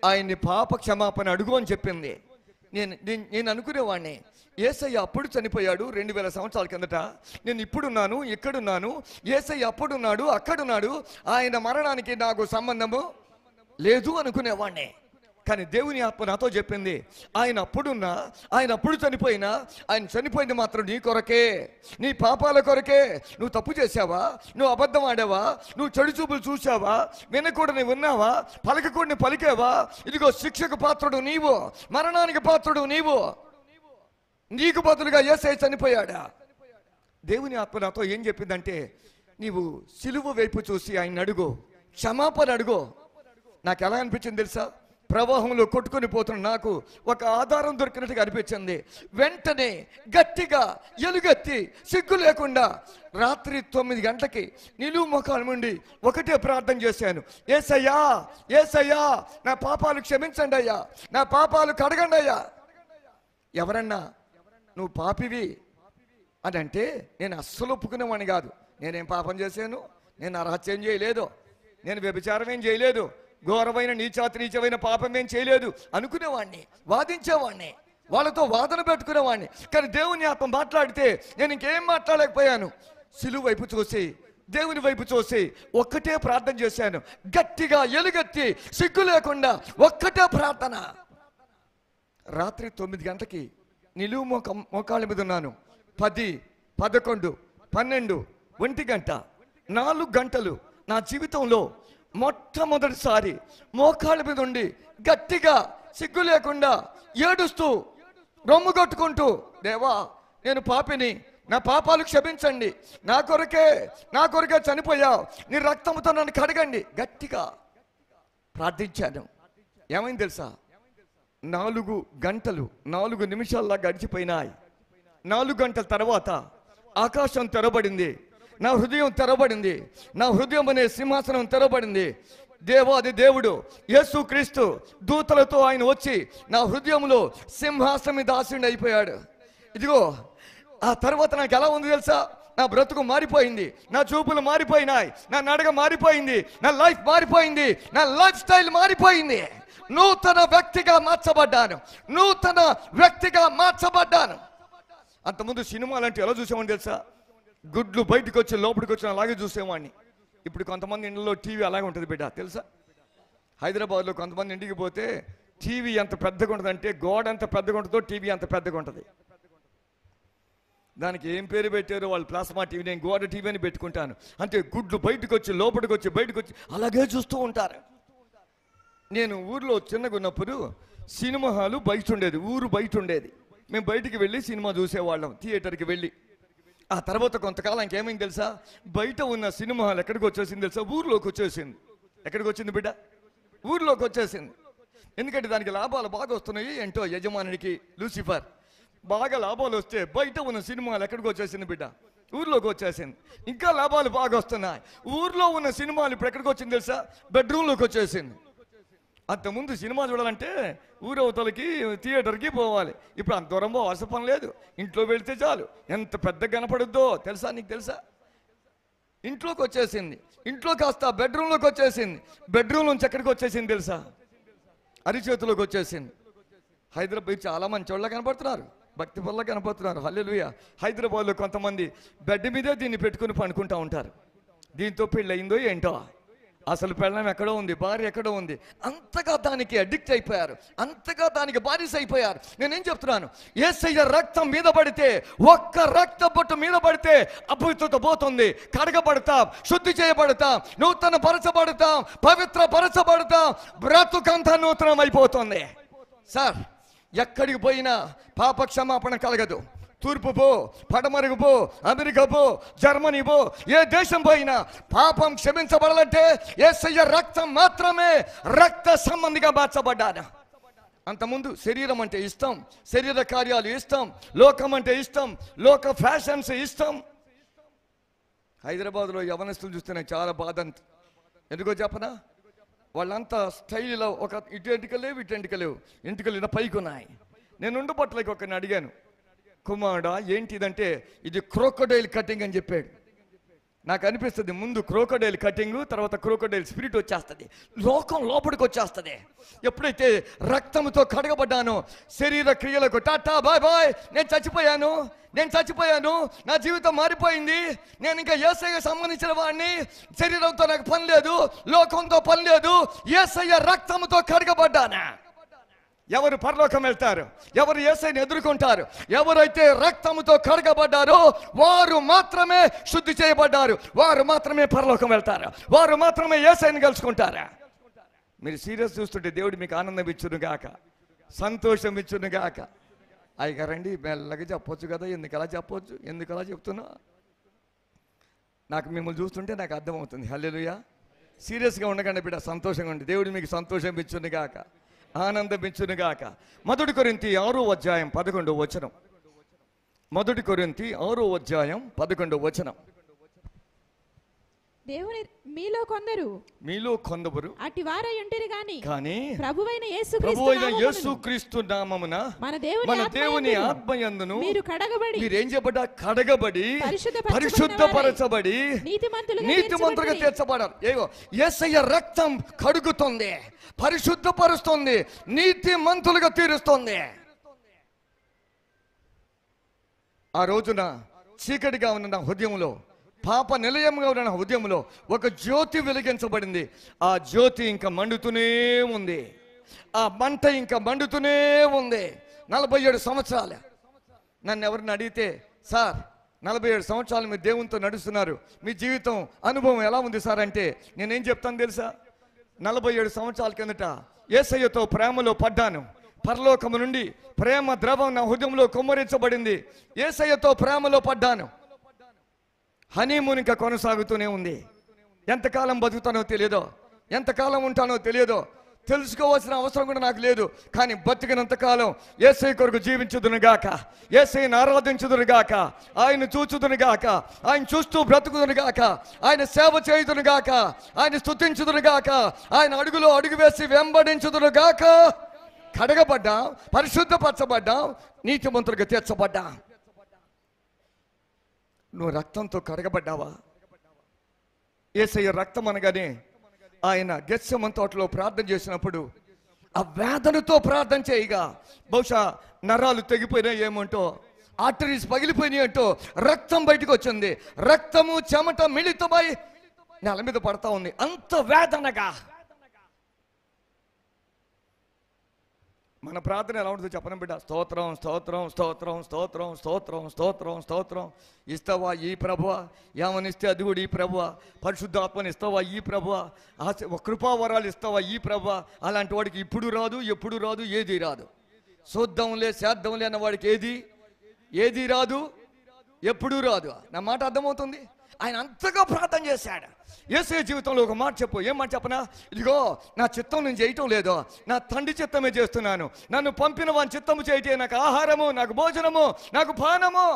Speaker 1: ఆయన్ని పాప క్షమాపణ అడుగు అని చెప్పింది. నేను అనుకునేవాడిని, యేసయ్య అప్పుడు చనిపోయాడు 2000 సంవత్సరాల కిందట, నేను ఇప్పుడున్నాను, ఇక్కడున్నాను. యేసయ్య అప్పుడున్నాడు, అక్కడున్నాడు, ఆయన మరణానికి నాకు సంబంధము లేదు అనుకునేవాడిని. కానీ దేవుని ఆత్మ నాతో చెప్పింది, ఆయన అప్పుడున్నా, ఆయన అప్పుడు చనిపోయినా, ఆయన చనిపోయింది మాత్రం నీ కొరకే, నీ పాపాల కొరకే. నువ్వు తప్పు చేసావా, నువ్వు అబద్ధం ఆడావా, నువ్వు చెడు చూపులు చూసావా, వినకూడని ఉన్నావా, పలకకూడని పలికేవా, ఇదిగో శిక్షకు పాత్రుడు నీవు, మరణానికి పాత్రుడు నీవు, నీకు బదులుగా యేసయ్య చనిపోయాడా. దేవుని ఆత్మ నాతో ఏం చెప్పిందంటే, నీవు సిలువ వైపు చూసి ఆయన అడుగు, క్షమాపణ అడుగు. నాకు ఎలా అనిపించింది తెలుసా, ప్రవాహంలో కొట్టుకొని పోతున్న నాకు ఒక ఆధారం దొరికినట్టుగా అనిపించింది. వెంటనే గట్టిగా ఎలుగెత్తి సిగ్గు లేకుండా రాత్రి 9 గంటలకి నిలువు మొఖాలు నుండి ఒకటే ప్రార్థన చేశాను, యేసయ్యా, యేసయ్యా, నా పాపాలు క్షమించండి అయ్యా, నా పాపాలు కడగండి అయ్యా. ఎవరన్నా నువ్వు పాపివి అని అంటే నేను అస్సలు ఒప్పుకునేవాడిని కాదు. నేనేం పాపం చేశాను, నేను అరహత్యం చేయలేదు, నేను వ్యభిచారం ఏం చేయలేదు, ఘోరమైన నీచమైన పాపం ఏం చేయలేదు అనుకునేవాడిని, వాదించేవాడిని, వాళ్ళతో వాదన పెట్టుకునేవాడిని. కానీ దేవుని ఆత్మ మాట్లాడితే నేను ఇంకేం మాట్లాడలేకపోయాను. సిలువ వైపు చూసి, దేవుని వైపు చూసి ఒక్కటే ప్రార్థన చేశాను, గట్టిగా ఎలుగెత్తి సిగ్గు లేకుండా ఒక్కటే ప్రార్థన. రాత్రి 9 గంటలకి నిలువు మోకాళ్ళ మీద ఉన్నాను. 10, 11, 12, 1 గంట, 4 గంటలు నా జీవితంలో మొట్టమొదటిసారి మోకాళ్ళ మీద ఉండి గట్టిగా సిగ్గు లేకుండా ఏడుస్తూ రొమ్ము కొట్టుకుంటూ, దేవా నేను పాపిని, నా పాపాలు క్షమించండి, నా కొరకే చనిపోయావు, నీ రక్తంతో నన్ను కడగండి, గట్టిగా ప్రార్థించాను. ఏమైంది తెలుసా, 4 గంటలు 4 నిమిషాల్లా గడిచిపోయినాయి. 4 గంటల తర్వాత ఆకాశం తెరబడింది, నా హృదయం తెరబడింది, నా హృదయం అనే సింహాసనం తెరబడింది. దేవాది దేవుడు యేసుక్రీస్తు దూతలతో ఆయన వచ్చి నా హృదయంలో సింహాసనం మీద ఆసీనుడు అయిపోయాడు. ఇదిగో ఆ తర్వాత నాకు ఎలా ఉంది తెలుసా, నా బ్రతుకు మారిపోయింది, నా చూపులు మారిపోయినాయి, నా నడక మారిపోయింది, నా లైఫ్ మారిపోయింది, నా లైఫ్ స్టైల్ మారిపోయింది. నూతన వ్యక్తిగా మార్చబడ్డాను. అంతకుముందు సినిమాలు అంటే ఎలా చూసేవాడిని తెలుసా, గుడ్లు బయటకు వచ్చి లోపలికి వచ్చిన అలాగే చూసేవాడిని. ఇప్పుడు కొంతమంది ఇంట్లో టీవీ అలాగే ఉంటుంది బిడ్డ, తెలుసా. హైదరాబాద్లో కొంతమంది ఇంటికి పోతే టీవీ ఎంత పెద్దగా ఉంటుంది అంటే, గోడ ఎంత పెద్దగా ఉంటుందో టీవీ అంత పెద్దగా ఉంటుంది. దానికి ఏం పేరు పెట్టారో వాళ్ళు, ప్లాస్మా టీవీ, నేను గోడ టీవీ అని పెట్టుకుంటాను. అంటే గుడ్లు బయటకు వచ్చి లోపలికి వచ్చి అలాగే చూస్తూ ఉంటారు. నేను ఊర్లో చిన్నగా ఉన్నప్పుడు సినిమా హాలు బయట ఉండేది, ఊరు బయట ఉండేది. మేము బయటికి వెళ్ళి సినిమా చూసేవాళ్ళం, థియేటర్కి వెళ్ళి. ఆ తర్వాత కొంతకాలం ఇంకేమైంది తెలుసా, బయట ఉన్న సినిమా హాల్ ఎక్కడికి వచ్చేసింది తెలుసా, ఊర్లోకి వచ్చేసింది. ఎక్కడికి వచ్చింది బిడ్డ, ఊర్లోకి వచ్చేసింది. ఎందుకంటే దానికి లాభాలు బాగా వస్తున్నాయి. ఏంటో యజమానికి లూసిఫర్ బాగా లాభాలు వస్తే బయట ఉన్న సినిమాలు ఎక్కడికి వచ్చేసింది బిడ్డ, ఊర్లోకి వచ్చేసింది. ఇంకా లాభాలు బాగా వస్తున్నాయి. ఊర్లో ఉన్న సినిమాలు ఇప్పుడు ఎక్కడికి వచ్చింది తెలుసా, బెడ్రూమ్లోకి వచ్చేసింది. అంతకుముందు సినిమా చూడాలంటే ఊరవతలకి థియేటర్కి పోవాలి. ఇప్పుడు అంత దూరం అవసరం పని లేదు, ఇంట్లో వెళితే చాలు. ఎంత పెద్దగా కనపడుద్దో తెలుసా, నీకు తెలుసా. ఇంట్లోకి వచ్చేసింది, ఇంట్లో కాస్త బెడ్రూమ్లోకి వచ్చేసింది, బెడ్రూమ్ నుంచి ఎక్కడికి వచ్చేసింది తెలుసా, అరిచేతులోకి వచ్చేసింది. హైదరాబాద్ చాలా మంచి వాళ్ళ కనపడుతున్నారు, భక్తి వల్ల కనపడుతున్నారు, హల్లెలూయా. హైదరాబాద్లో కొంతమంది బెడ్ మీదే దీన్ని పెట్టుకుని పండుకుంటూ ఉంటారు. దీంతో పెళ్ళయిందో ఏంటో, అసలు పెళ్ళం ఎక్కడో ఉంది, భార్య ఎక్కడో ఉంది. అంతగా దానికి అడిక్ట్ అయిపోయారు, అంతగా దానికి బానిస అయిపోయారు. నేనేం చెప్తున్నాను, యేసయ్య రక్తం మీద పడితే, ఒక్క రక్త బొట్టు మీద పడితే అపవిత్రత పోతుంది. కడగబడతాం, శుద్ధి చేయబడతాం, నూతన పరచబడతాం, పవిత్ర పరచబడతాం, బ్రతుకంతా నూతనం అయిపోతుంది. సార్ ఎక్కడికి పోయినా పాప క్షమాపణ కలగదు. తూర్పు పో, పడమరుగు పో, అమెరికా పో, జర్మనీ పో, ఏ దేశం పోయినా పాపం క్షమించబడాలంటే యేసయ్య రక్తం మాత్రమే రక్త సంబంధిగా మార్చబడ్డాను. అంతకుముందు శరీరం అంటే ఇష్టం, శరీర కార్యాలు ఇష్టం, లోకం అంటే ఇష్టం, లోక ఫ్యాషన్స్ ఇష్టం. హైదరాబాద్లో యవనస్తులు చూస్తే నాకు చాలా బాధ. ఎందుకో చెప్పనా, వాళ్ళంతా స్టైల్లో ఒక ఇటు ఎంటికలేవు, ఇటు ఎంటికలేవు, ఎంటికలు ఇలా పైకి ఉన్నాయి. నేను ఉండుబట్టలకి ఒకరిని అడిగాను, కుమారుడా ఏంటిదంటే ఇది క్రోకోడైల్ కటింగ్ అని చెప్పాడు. నాకు అనిపిస్తుంది ముందు క్రోకోడైల్ కటింగ్, తర్వాత క్రోకోడైల్ స్పిరిట్ వచ్చేస్తుంది, లోకం లోపలికి వచ్చేస్తుంది. ఎప్పుడైతే రక్తంతో కడగబడ్డానో శరీర క్రియలకు టాటా బాయ్ బాయ్, నేను చచ్చిపోయాను, నా జీవితం మారిపోయింది, నేను ఇంకా యేసయ్య సంబంధించిన వాడిని, శరీరంతో నాకు పని లేదు, లోకంతో పని లేదు, యేసయ్య రక్తంతో కడగబడ్డానా. ఎవరు పరలోకం వెళ్తారు, ఎవరు యేసయ్యని ఎదుర్కొంటారు, ఎవరైతే రక్తముతో కడగబడ్డారో వారు మాత్రమే శుద్ధి చేయబడ్డారు, వారు మాత్రమే పరలోకం వెళ్తారు, వారు మాత్రమే యేసయ్యని కలుసుకుంటారు. మీరు సీరియస్ చూస్తుంటే దేవుడు మీకు ఆనందం ఇచ్చును గాక, సంతోషం ఇచ్చును గాక. అయ్యగారండి మెల్లగా చెప్పొచ్చు కదా, ఎందుకు అలా చెప్పొచ్చు, ఎందుకు అలా చెప్తున్నా? నాకు మిమ్మల్ని చూస్తుంటే నాకు అర్థమవుతుంది. హల్లెలూయా. సీరియస్గా ఉండకండి బిడ్డ, సంతోషంగా ఉండి. దేవుడు మీకు సంతోషం ఇచ్చును గాక, ఆనందమించును గాక. 1 కొరింథీ 6వ అధ్యాయం 11వ వచనం. 1 కొరింథీ 6వ అధ్యాయం 11వ వచనం.
Speaker 2: దేవుని మీలో కొందరు అట్టి వారై ఉంటిరి కానీ ప్రభువైన
Speaker 1: యేసుక్రీస్తు నామమున మన దేవుని ఆత్మయందును మీరేం చేయబడ్డా, కడగబడి పరిశుద్ధపరచబడి నీతిమంతులుగా తీర్చబడారు. ఏవో యేసయ్య రక్తం కడుగుతుంది, పరిశుద్ధపరుస్తుంది, నీతిమంతులుగా తీరుస్తుంది. ఆ రోజున చీకటిగా ఉన్న నా హృదయంలో, పాప నిలయంగా ఉన్న హృదయంలో ఒక జ్యోతి వెలిగించబడింది. ఆ జ్యోతి ఇంకా మండుతూనే ఉంది, ఆ మంట ఇంకా మండుతూనే ఉంది. 47 సంవత్సరాలు. నన్ను ఎవరిని అడిగితే, సార్ 47 సంవత్సరాలు మీరు దేవునితో నడుస్తున్నారు, మీ జీవితం అనుభవం ఎలా ఉంది సార్ అంటే నేనేం చెప్తాను తెలుసా? 47 సంవత్సరాల కిందట యేసయ్యతో ప్రేమలో పడ్డాను. పరలోకము నుండి ప్రేమ ద్రవం నా హృదయంలో కుమ్మరించబడింది. యేసయ్యతో ప్రేమలో పడ్డాను. హనీమూన్ ఇంకా కొనసాగుతూనే ఉంది. ఎంతకాలం బతుకుతానో తెలియదో, ఎంతకాలం ఉంటానో తెలియదో, తెలుసుకోవాల్సిన అవసరం కూడా నాకు లేదు. కానీ బతికినంతకాలం యేసయ్య కొరకు జీవించుదునుగాక, యేసయ్యను ఆరాధించుదునుగాక, ఆయన చూచుదునుగాక, ఆయన చూస్తూ బ్రతుకుదునుగాక, ఆయన సేవ చేయుదునుగాక, ఆయన స్తుతించుదునుగాక, ఆయన అడుగులో అడుగు వేసి వెంబడించుదునుగాక. కడగబడ్డా, పరిశుద్ధపరచబడ్డా, నీతిమంతులుగా తీర్చబడ్డా. నువ్వు రక్తంతో కడగబడ్డావా? యేసయ్య రక్తం అనగానే ఆయన గెత్సెమనే తోటలో ప్రార్థన చేసినప్పుడు ఆ వేదనతో ప్రార్థన చేయగా బహుశా నరాలు తెగిపోయినాయి ఏమంటో, ఆర్టరీస్ పగిలిపోయినాయి అంటో రక్తం బయటకు వచ్చింది. రక్తము చెమట మిళితమై నేల మీద పడతా ఉంది, అంత వేదనగా. మన ప్రార్థన ఎలా ఉంటుందో చెప్పను బిడ్డ. స్తోత్రం స్తోత్రం స్తోత్రం స్తోత్రం స్తోత్రం స్తోత్రం స్తోత్రం. ఇస్తావా ఈ ప్రభువా? ఏమనిస్తే అది కూడా ఈ ప్రభువా? పరిశుద్ధాత్మని ఇస్తావా ఈ ప్రభువా? కృపావరాలు ఇస్తావా ఈ ప్రభువా? అలాంటి వాడికి ఇప్పుడు రాదు, ఎప్పుడు రాదు, ఏది రాదు. చూద్దాంలే చేద్దాంలే అన్న వాడికి ఏది రాదు, ఎప్పుడూ రాదు. నా మాట అర్థమవుతుంది? ఆయన అంతగా ప్రార్థన చేశాడు. యేసయ్య జీవితంలో ఒక మాట చెప్పు. ఏం మాట చెప్పనా? ఇదిగో నా చిత్తం నేను చేయటం లేదు, నా తండ్రి చిత్తమే చేస్తున్నాను. నన్ను పంపిన వాని చిత్తము చేయటే నాకు ఆహారము, నాకు భోజనము, నాకు పానము.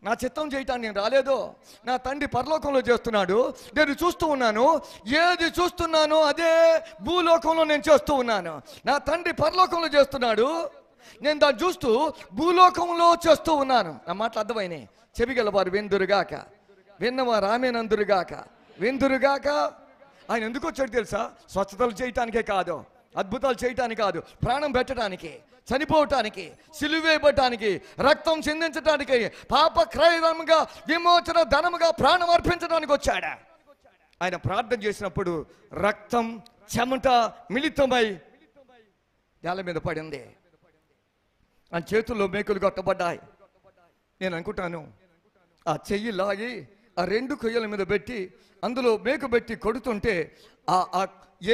Speaker 1: నా చిత్తం చేయటానికి నేను రాలేదు, నా తండ్రి పరలోకంలో చేస్తున్నాడు, నేను చూస్తూ ఉన్నాను. ఏది చూస్తున్నానో అదే భూలోకంలో నేను చేస్తూ ఉన్నాను. నా తండ్రి పరలోకంలో చేస్తున్నాడు, నేను దాన్ని చూస్తూ భూలోకంలో చేస్తూ ఉన్నాను. నా మాటలు అర్థమైనాయి. చెవిగలవారు వెందురుగాక, విన్నవారు ఆమెనందురుగాక, విందురుగాక. ఆయన ఎందుకు వచ్చాడు తెలుసా? స్వచ్ఛతలు చేయటానికే కాదు, అద్భుతాలు చేయటానికి కాదు, ప్రాణం పెట్టడానికి, చనిపోవటానికి, సిలువేయబడటానికి, రక్తం చిందించడానికి, పాప క్రయధనముగా, విమోచన ధనముగా ప్రాణం అర్పించడానికి వచ్చాడు. ఆయన ప్రార్థన చేసినప్పుడు రక్తం చెమట మిళితమై నేల మీద పడింది. ఆయన చేతుల్లో మేకులు కొట్టబడ్డాయి. నేను అనుకుంటాను, ఆ చెయ్యి లాగి ఆ 2 కొయ్యల మీద పెట్టి అందులో మేకు పెట్టి కొడుతుంటే,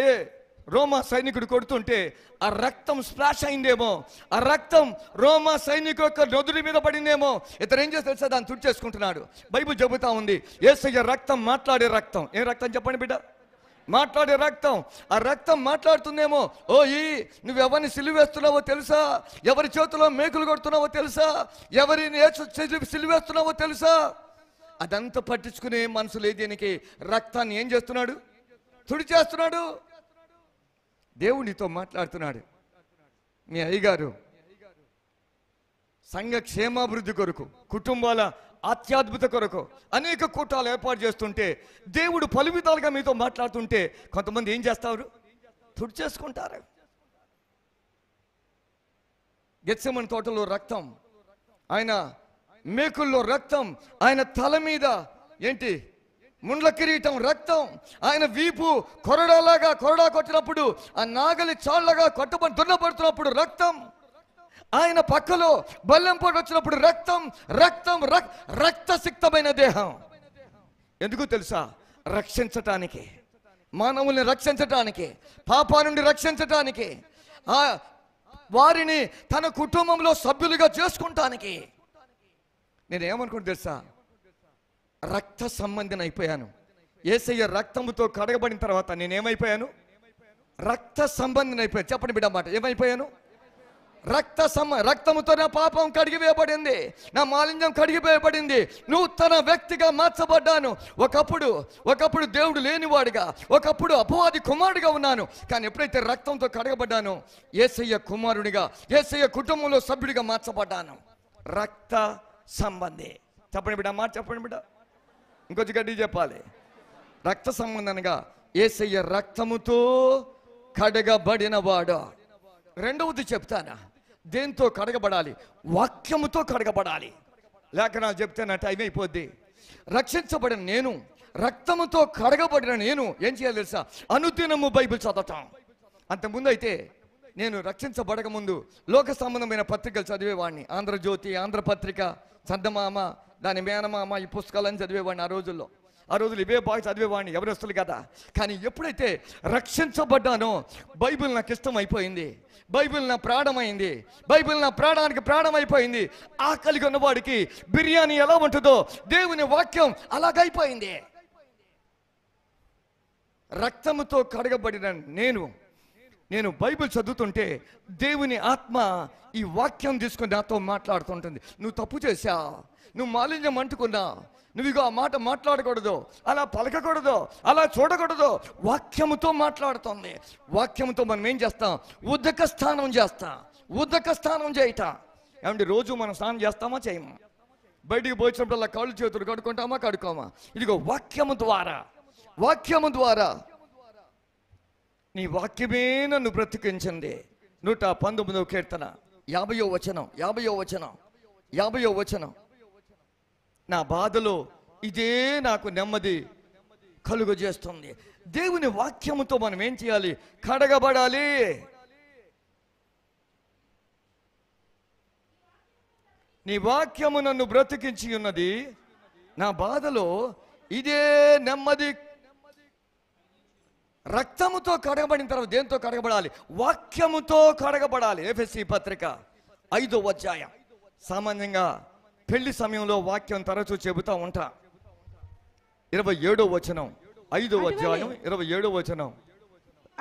Speaker 1: ఏ రోమా సైనికుడు కొడుతుంటే ఆ రక్తం స్ప్లాష్ అయిందేమో, ఆ రక్తం రోమా సైనికుడు యొక్క నొదుడి మీద పడిందేమో. ఇతను ఏం చేస్తే తెలుసా? దాన్ని తుడిచేసుకుంటున్నాడు. బైబిల్ చెబుతా ఉంది, యేసయ్య రక్తం మాట్లాడే రక్తం. ఏం రక్తం చెప్పండి బిడ్డ? మాట్లాడే రక్తం. ఆ రక్తం మాట్లాడుతుందేమో. నువ్వు ఎవరిని సిలువేస్తున్నావో తెలుసా? ఎవరి చేతిలో మేకులు కొడుతున్నావో తెలుసా? ఎవరిని సిలువేస్తున్నావో తెలుసా? అదంతా పట్టించుకునే మనసు లేదు దీనికి. రక్తాన్ని ఏం చేస్తున్నాడు? తుడిచేస్తున్నాడు. దేవునితో మాట్లాడుతున్నాడు. మీ అయ్యగారు సంఘ క్షేమాభివృద్ధి కొరకు, కుటుంబాల ఆధ్యాత్మికత కొరకు అనేక కూటాలు ఏర్పాటు చేస్తుంటే, దేవుడు పలు విధాలుగా మీతో మాట్లాడుతుంటే కొంతమంది ఏం చేస్తారు? తుడిచేసుకుంటారు. గెత్సెమని తోటలో రక్తం, ఆయన మేకుల్లో రక్తం, ఆయన తల మీద ఏంటి ముండ్ల కిరీటం రక్తం, ఆయన వీపు కొరడా కొట్టినప్పుడు, ఆ నాగలి చాళ్ళగా కొట్టబడి దున్నపడుతున్నప్పుడు రక్తం, ఆయన పక్కలో బల్లెం పోటు వచ్చినప్పుడు రక్తం రక్తం రక్తసిక్తమైన దేహం. ఎందుకు తెలుసా? రక్షించటానికి, మానవుల్ని రక్షించటానికి, పాపా నుండి రక్షించటానికి, వారిని తన కుటుంబంలో సభ్యులుగా చేసుకుంటానికి. నేనేమనుకుంటా తెలుసా? రక్త సంబంధిని అయిపోయాను. యేసయ్య రక్తముతో కడగబడిన తర్వాత నేనేమైపోయాను? రక్త సంబంధిని అయిపోయాను. చెప్పండి బిడ్డ మాట, ఏమైపోయాను? రక్తముతో నా పాపం కడిగివేయబడింది, నా మాలిన్యం కడిగివేయబడింది, నూతన వ్యక్తిగా మార్చబడ్డాను. ఒకప్పుడు దేవుడు లేనివాడిగా, ఒకప్పుడు అపవాది కుమారుడిగా ఉన్నాను. కానీ ఎప్పుడైతే రక్తంతో కడగబడ్డానో యేసయ్య కుమారుడిగా, యేసయ్య కుటుంబంలో సభ్యుడిగా మార్చబడ్డాను. రక్త సంబంధి. చెప్పండి బిడ్డ మాట, చెప్పండి బిడ్డ, ఇంకొంచెం గడ్డి చెప్పాలి. రక్త సంబంధంగా యేసయ్య రక్తముతో కడగబడిన వాడు. రెండవది చెప్తానా, దేంతో కడగబడాలి? వాక్యముతో కడగబడాలి. లేఖనాలు చెప్తానంటే అయిపోద్ది. రక్షించబడిన నేను, రక్తముతో కడగబడిన నేను ఏం చేయాలి తెలుసా? అనుదినము బైబిల్ చదవటం. అంతకుముందు అయితే నేను రక్షించబడక ముందు లోక సంబంధమైన పత్రికలు చదివేవాడిని. ఆంధ్రజ్యోతి, ఆంధ్రపత్రిక, చందమామ, దాని మేనమామ, ఈ పుస్తకాలని చదివేవాడిని. ఆ రోజులు ఇవే బాగా చదివేవాడిని, ఎవరొస్తులు కదా. కానీ ఎప్పుడైతే రక్షించబడ్డానో బైబిల్ నాకు ఇష్టం అయిపోయింది, బైబిల్ నా ప్రాణమైంది, బైబిల్ నా ప్రాణానికి ప్రాణం అయిపోయింది. ఆకలిగా ఉన్నవాడికి బిర్యానీ ఎలా ఉంటుందో దేవుని వాక్యం అలాగైపోయింది. రక్తముతో కడగబడిన నేను బైబిల్ చదువుతుంటే దేవుని ఆత్మ ఈ వాక్యం తీసుకుని నాతో మాట్లాడుతుంటుంది. నువ్వు తప్పు చేశావు, నువ్వు మాలిన్యం అంటుకున్నా, నువ్వు ఇగో ఆ మాట మాట్లాడకూడదు, అలా పలకకూడదు, అలా చూడకూడదు. వాక్యముతో మాట్లాడుతుంది. వాక్యముతో మనం ఏం చేస్తాం? ఉదక స్నానం చేయట. ఏమంటే రోజు మనం స్నానం చేస్తామా? చేయమా? బయటికి పోయినప్పుడల్లా కాళ్ళు చేతులు కడుక్కుంటామా? కడుక్కోమా? ఇదిగో వాక్యము ద్వారా నీ వాక్యమే నన్ను బ్రతికించింది. 119వ కీర్తన 50వ వచనం. నా బాధలో ఇదే నాకు నెమ్మది కలుగు చేస్తుంది. దేవుని వాక్యముతో మనం ఏం చేయాలి? కడగబడాలి. నీ వాక్యము నన్ను బ్రతికించి ఉన్నది, నా బాధలో ఇదే నెమ్మది. రక్తముతో కడగబడిన తర్వాత దేంతో కడగబడాలి? వాక్యముతో కడగబడాలి. ఎఫెసీ పత్రిక 5వ అధ్యాయం. సామాన్యంగా పెళ్లి సమయంలో వాక్యం తరచూ చెబుతా ఉంటా. 27వ వచనం, 5వ అధ్యాయం 27వ వచనం.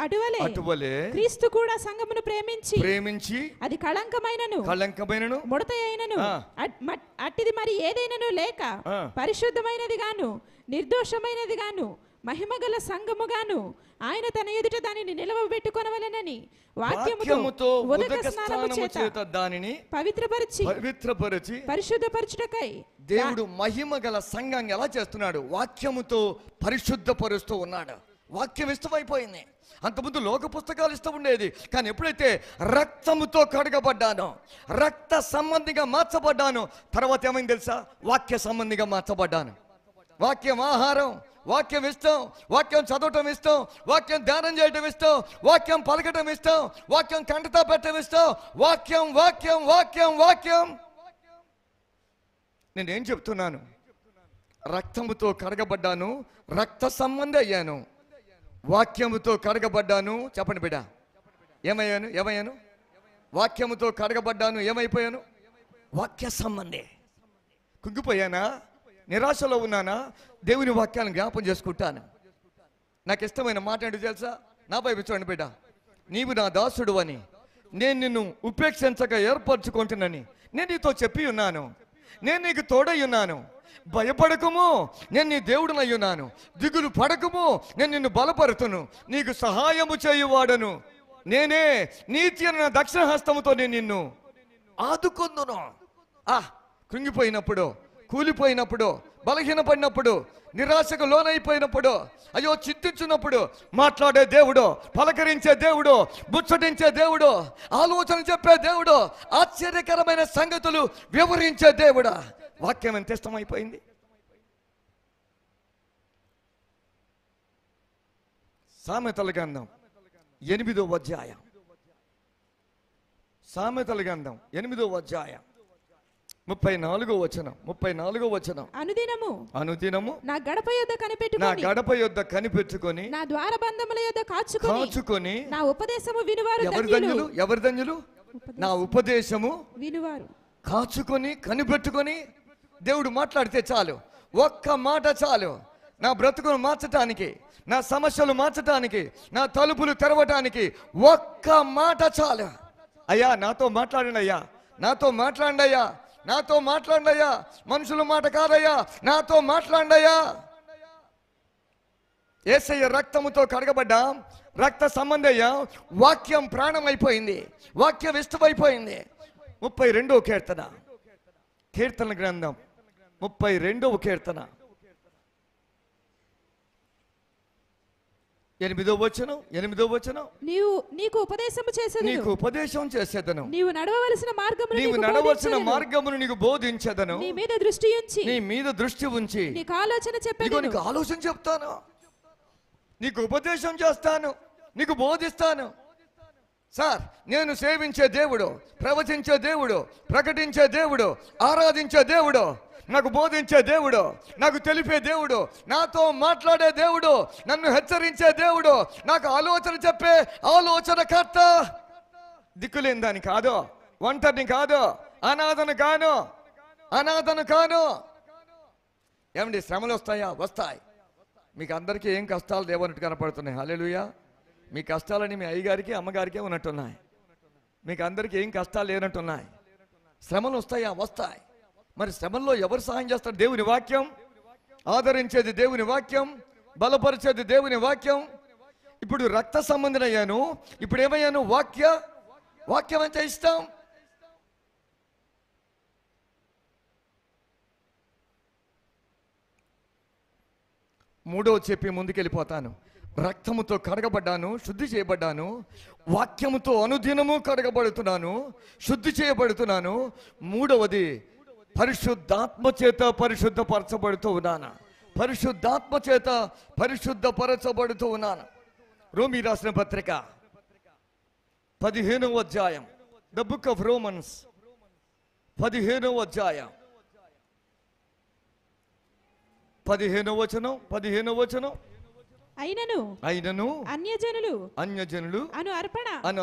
Speaker 1: అటువలే
Speaker 2: క్రీస్తు కూడా సంఘమును ప్రేమించి అది
Speaker 1: కళంకమైనను
Speaker 2: ముడతయైనను అట్టిది మరి ఏదైనను లేక పరిశుద్ధమైనది గాను నిర్దోషమైనది గాను మహిమగల సంఘము గాను ఆయన తన ఎదుట దానిని నిలవబెట్టుకొనవలెనని వాక్యముతో ఉదక స్నానము చేత దానిని పవిత్రపరిచి పరిశుద్ధపరచుటకై
Speaker 1: దేవుడు మహిమగల సంఘాన్ని ఎలా చేస్తున్నాడు? వాక్యముతో పరిశుద్ధపరుస్తూ ఉన్నాడు. వాక్యం ఇష్టమైపోయింది. అంతకుముందు లోక పుస్తకాలు ఇష్టం ఉండేది. కానీ ఎప్పుడైతే రక్తముతో కడగబడ్డానో, రక్త సంబంధిగా మార్చబడ్డాను, తర్వాత ఏమైంది తెలుసా? వాక్య సంబంధిగా మార్చబడ్డాను. వాక్యం ఆహారం, వాక్యం ఇష్టం, వాక్యం చదవటం ఇష్టం, వాక్యం ధ్యానం చేయటం ఇష్టం, వాక్యం పలకటం ఇష్టం, వాక్యం కంటతా పెట్టడం ఇష్టం. వాక్యం. నేనేం చెప్తున్నాను? రక్తముతో కడగబడ్డాను, రక్త సంబంధి అయ్యాను. వాక్యముతో కడగబడ్డాను. చెప్పండి బిడ్డ, ఏమయ్యాను? వాక్యముతో కడగబడ్డాను, ఏమైపోయాను? వాక్య సంబంధి. కుంగిపోయానా? నిరాశలో ఉన్నానా? దేవుని వాక్యాలను జ్ఞాపం చేసుకుంటాను. నాకు ఇష్టమైన మాట ఏంటో తెలుసా? నా బైబిల్ చూడండి బిడ్డ. నీవు నా దాసుడు అని నేను నిన్ను ఉపేక్షించక ఏర్పరచుకుంటున్నాని నేను నీతో చెప్పి ఉన్నాను. నేను నీకు తోడై ఉన్నాను. భయపడకము, నేను నీ దేవుడినై ఉన్నాను. దిగులు పడకము, నేను నిన్ను బలపరుతును. నీకు సహాయము చేయువాడను నేనే. నీతి అన్న దక్షిణ హస్తముతో నేను నిన్ను ఆదుకొందును. కృంగిపోయినప్పుడు, కూలిపోయినప్పుడు, బలహీనపడినప్పుడు, నిరాశకు లోనైపోయినప్పుడు, అయ్యో చింతించినప్పుడు మాట్లాడే దేవుడు, పలకరించే దేవుడు, ముచ్చటించే దేవుడు, ఆలోచన చెప్పే దేవుడు, ఆశ్చర్యకరమైన సంగతులు వివరించే దేవుడా. వాక్యం ఎంత ఇష్టమైపోయింది. సామెతల గ్రంథం 8వ అధ్యాయం. సామెతల గ్రంథం 8వ అధ్యాయం 34వ వచనం. అనుదినము నా గడప యొద్ద కనిపెట్టుకొని
Speaker 2: నా ద్వారబంధముల యొద్ద కాచుకొని నా ఉపదేశము వినువారు
Speaker 1: ధన్యులు. ఎవరు ధన్యులు? నా ఉపదేశము
Speaker 2: వినువారు.
Speaker 1: కాచుకొని కనిపెట్టుకొని దేవుడు మాట్లాడితే చాలు, ఒక్క మాట చాలు నా బ్రతుకును మార్చటానికి, నా సమస్యలు మార్చటానికి, నా తలుపులు తెరవటానికి ఒక్క మాట చాలు. అయ్యా నాతో మాట్లాడండి, అయ్యా నాతో మాట్లాడండి, అయ్యా నాతో మాట్లాడండి, అయ్యా మనుషుల మాట కాదయ్యా నాతో మాట్లాడండి అయ్యా. యేసయ్య రక్తముతో కడగబడ్డా, రక్త సంబంధయ్యా. వాక్యం ప్రాణం అయిపోయింది, వాక్యం ఇష్టమైపోయింది. 32వ కీర్తన, కీర్తన గ్రంథం 32వ కీర్తన 8వ వచనం.
Speaker 2: నీకు
Speaker 1: ఉపదేశం చేసేదను,
Speaker 2: నీవు నడవవలసిన మార్గమును
Speaker 1: నీకు బోధించేదను,
Speaker 2: నీ మీద దృష్టి ఉంచి నీకు
Speaker 1: ఆలోచన చెప్తాను, నీకు ఉపదేశం చేస్తాను, నీకు బోధిస్తాను. సార్, నేను సేవించే దేవుడు, ప్రవచించే దేవుడు, ప్రకటించే దేవుడు, ఆరాధించే దేవుడు, నాకు బోధించే దేవుడు, నాకు తెలిపే దేవుడు, నాతో మాట్లాడే దేవుడు, నన్ను హెచ్చరించే దేవుడు, నాకు ఆలోచన చెప్పే ఆలోచనకర్త. దిక్కులేని దాన్ని కాదు, ఒంటరిని కాదు, అనాథను కాను. ఏమండి, శ్రమలు వస్తాయా? వస్తాయి. మీకు అందరికీ ఏం కష్టాలు లేవన్నట్టు కనపడుతున్నాయి. హల్లెలూయా. మీ కష్టాలని మీ అయ్యగారికి అమ్మగారికే ఉన్నట్టున్నాయి. మీకు అందరికీ ఏం కష్టాలు లేనట్టున్నాయి. శ్రమలు వస్తాయా? వస్తాయి. మరి శ్రమల్లో ఎవరు సహాయం చేస్తారు? దేవుని వాక్యం. ఆదరించేది దేవుని వాక్యం, బలపరిచేది దేవుని వాక్యం. ఇప్పుడు రక్త సంబంధం అయ్యాను, ఇప్పుడు ఏమయ్యాను? వాక్యం అంటే ఇష్టం. మూడో చెప్పి ముందుకెళ్ళిపోతాను. రక్తముతో కడగబడ్డాను, శుద్ధి చేయబడ్డాను. వాక్యముతో అనుదినము కడగబడుతున్నాను, శుద్ధి చేయబడుతున్నాను. మూడవది, పరిశుద్ధాత్మ చేత పరిశుద్ధపరచబడుతూ ఉన్నాను. పరిశుద్ధాత్మ చేత పరిశుద్ధపరచబడుతూ ఉన్నాను. రోమీ రాసిన పత్రిక 15వ అధ్యాయం, ద బుక్ ఆఫ్ రోమన్స్ 15వ అధ్యాయం 15వ వచనం.
Speaker 2: అయినను అన్యజనులు అను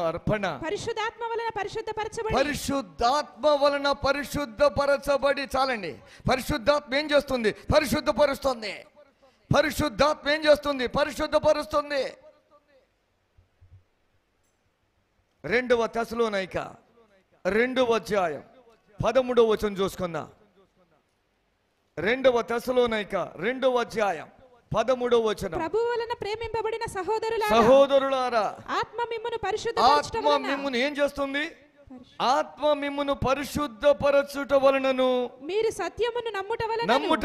Speaker 2: అర్పణ పరిశుద్ధాత్మ వలన పరిశుద్ధపరచబడి. చాలండి. పరిశుద్ధాత్మ ఏం చేస్తుంది? పరిశుద్ధపరుస్తుంది. పరిశుద్ధాత్మ ఏం చేస్తుంది? పరిశుద్ధపరుస్తుంది. 2వ తెసలోనిక 2వ అధ్యాయం 13వ వచనం చూసుకుందాం. 2వ తెసలోనిక 2వ అధ్యాయం 13వ వచనం. ప్రభువు వలన ప్రేమింపబడిన
Speaker 1: సహోదరులారా,
Speaker 2: ఆత్మ మిమ్మును
Speaker 1: ఏం చేస్తుంది? ఆత్మ మిమ్మును పరిశుద్ధపరచుట వలనను
Speaker 2: మీరు సత్యమును
Speaker 1: నమ్ముట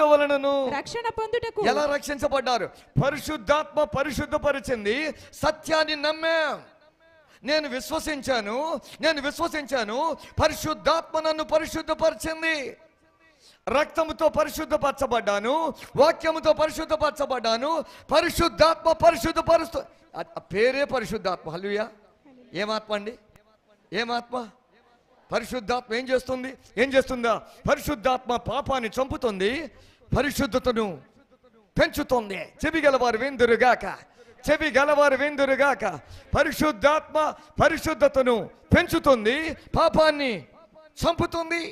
Speaker 1: వలనను
Speaker 2: రక్షణ పొందుటకు.
Speaker 1: ఎలా రక్షించబడ్డారు? పరిశుద్ధాత్మ పరిశుద్ధపరిచింది, సత్యాన్ని నమ్మాం. నేను విశ్వసించాను, పరిశుద్ధాత్మ నన్ను పరిశుద్ధపరిచింది. రక్తముతో పరిశుద్ధపరచబడ్డాను, వాక్యముతో పరిశుద్ధపరచబడ్డాను. పరిశుద్ధాత్మ పరిశుద్ధపరుస్తూ, పేరే పరిశుద్ధాత్మ. హల్లెలూయా. ఏమాత్మ అండి? ఏమాత్మ? పరిశుద్ధాత్మ ఏం చేస్తుందా? పరిశుద్ధాత్మ పాపాన్ని చంపుతుంది, పరిశుద్ధతను పెంచుతుంది. చెవి గలవారు విందురుగాక. పరిశుద్ధాత్మ పరిశుద్ధతను పెంచుతుంది, పాపాన్ని చంపుతుంది.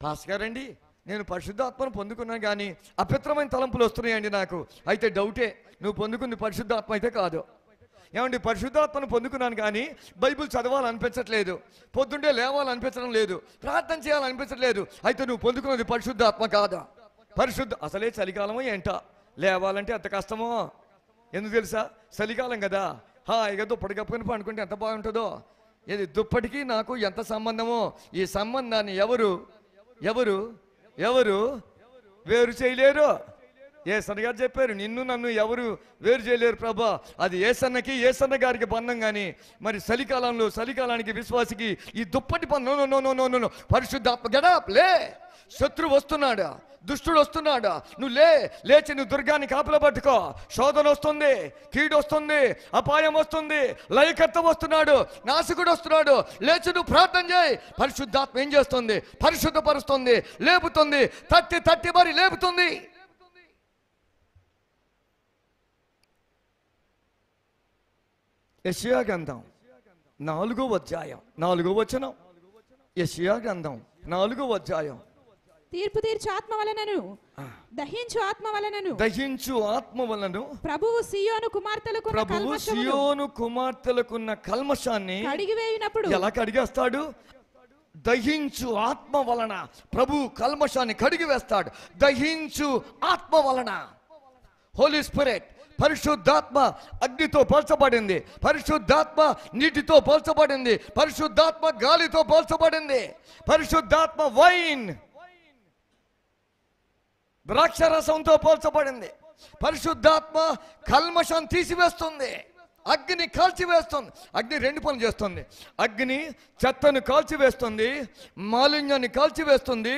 Speaker 1: పాస్గారండి, నేను పరిశుద్ధాత్మను పొందుకున్నాను కానీ అపవిత్రమైన తలంపులు వస్తున్నాయండి నాకు. అయితే డౌటే, నువ్వు పొందుకుంది పరిశుద్ధాత్మ అయితే కాదు. ఏమండి, పరిశుద్ధాత్మను పొందుకున్నాను కానీ బైబిల్ చదవాలనిపించట్లేదు, పొద్దుంటే లేవాలనిపించడం లేదు, ప్రార్థన చేయాలనిపించట్లేదు. అయితే నువ్వు పొందుకున్నది పరిశుద్ధాత్మ కాదా? అసలే చలికాలమో ఏంట, లేవాలంటే ఎంత కష్టమో. ఎందుకు తెలుసా? చలికాలం కదా, హాయిగా దుప్పటి కప్పుకొని పండుకుంటే ఎంత బాగుంటుందో. ఇది దుప్పటికి నాకు ఎంత సంబంధమో. ఈ సంబంధాన్ని ఎవరు ఎవరు వేరు చేయలేరు. యేసన్న గారు చెప్పారు, నిన్ను నన్ను ఎవరు వేరు చేయలేరు ప్రభా. అది యేసన్నకి యేసన్న గారికి బంధం. కానీ మరి చలికాలానికి విశ్వాసికి ఈ దుప్పటి బంధం. నో. పరిశుద్ధాత్మ గడప్ లే. శత్రువు వస్తున్నాడా, దుష్టుడు వస్తున్నాడా, నువ్వు లేచి నువ్వు దుర్గాన్ని కాపలా పట్టుకో. శోధన వస్తుంది, కీడు వస్తుంది, అపాయం వస్తుంది, లయకర్త వస్తున్నాడు, నాశకుడు వస్తున్నాడు. లేచి నువ్వు ప్రార్థన చేయి. పరిశుద్ధాత్మ ఏం చేస్తుంది? పరిశుద్ధపరుస్తుంది, లేపుతుంది, తట్టి మరి లేపుతుంది. యెషయా గ్రంథం 4వ అధ్యాయం 4వ వచనం. యెషయా గ్రంథం 4వ అధ్యాయం.
Speaker 2: తీర్పు తీర్చు ఆత్మ వలనను దహించు ఆత్మ వలనను ప్రభువు సియోను కుమార్తెలకున్న కల్మషాన్ని కడిగివేయునప్పుడు. ఎలా కడిగేస్తాడు? దహించు ఆత్మ వలన ప్రభు కల్మషాన్ని కడిగివేస్తాడు. దహించు ఆత్మ వలన. హోలీ స్పిరిట్, పరిశుద్ధాత్మ అగ్నితో పోల్చబడింది, పరిశుద్ధాత్మ నీటితో పోల్చబడింది, పరిశుద్ధాత్మ గాలితో పోల్చబడింది, పరిశుద్ధాత్మ వైన్ ద్రాక్షరసంతో పోల్చబడింది. పరిశుద్ధాత్మ కల్మషం తీసివేస్తుంది, అగ్ని కాల్చివేస్తుంది. అగ్ని 2 పనులు చేస్తుంది. అగ్ని చెత్తను కాల్చివేస్తుంది, మాలిన్యాన్ని కాల్చివేస్తుంది.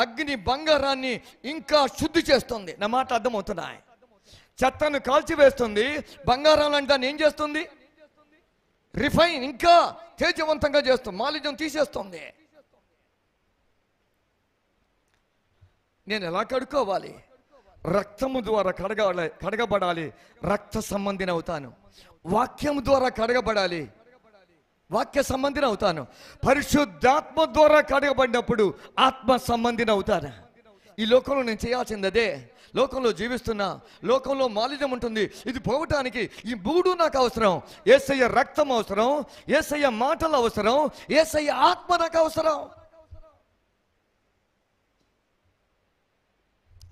Speaker 2: అగ్ని బంగారాన్ని ఇంకా శుద్ధి చేస్తుంది. నా మాట అర్థమవుతున్నాయి? చెత్తను కాల్చివేస్తుంది, బంగారం అంటే దాన్ని ఏం చేస్తుంది? రిఫైన్, ఇంకా తేజవంతంగా చేస్తుంది, మాలిన్యం తీసేస్తుంది. నేను ఎలా కడుక్కోవాలి? రక్తము ద్వారా కడగబడాలి, రక్త సంబంధిని అవుతాను. వాక్యము ద్వారా కడగబడాలి, వాక్య సంబంధిని అవుతాను. పరిశుద్ధాత్మ ద్వారా కడగబడినప్పుడు ఆత్మ సంబంధిని అవుతాను. ఈ లోకంలో నేను చేయాల్సింది అదే. లోకంలో జీవిస్తున్నా, లోకంలో మాలిన్యం ఉంటుంది. ఇది పోవటానికి ఈ 3 నాకు అవసరం. యేసయ్య రక్తం అవసరం, యేసయ్య మాటలు అవసరం, యేసయ్య ఆత్మ నాకు అవసరం.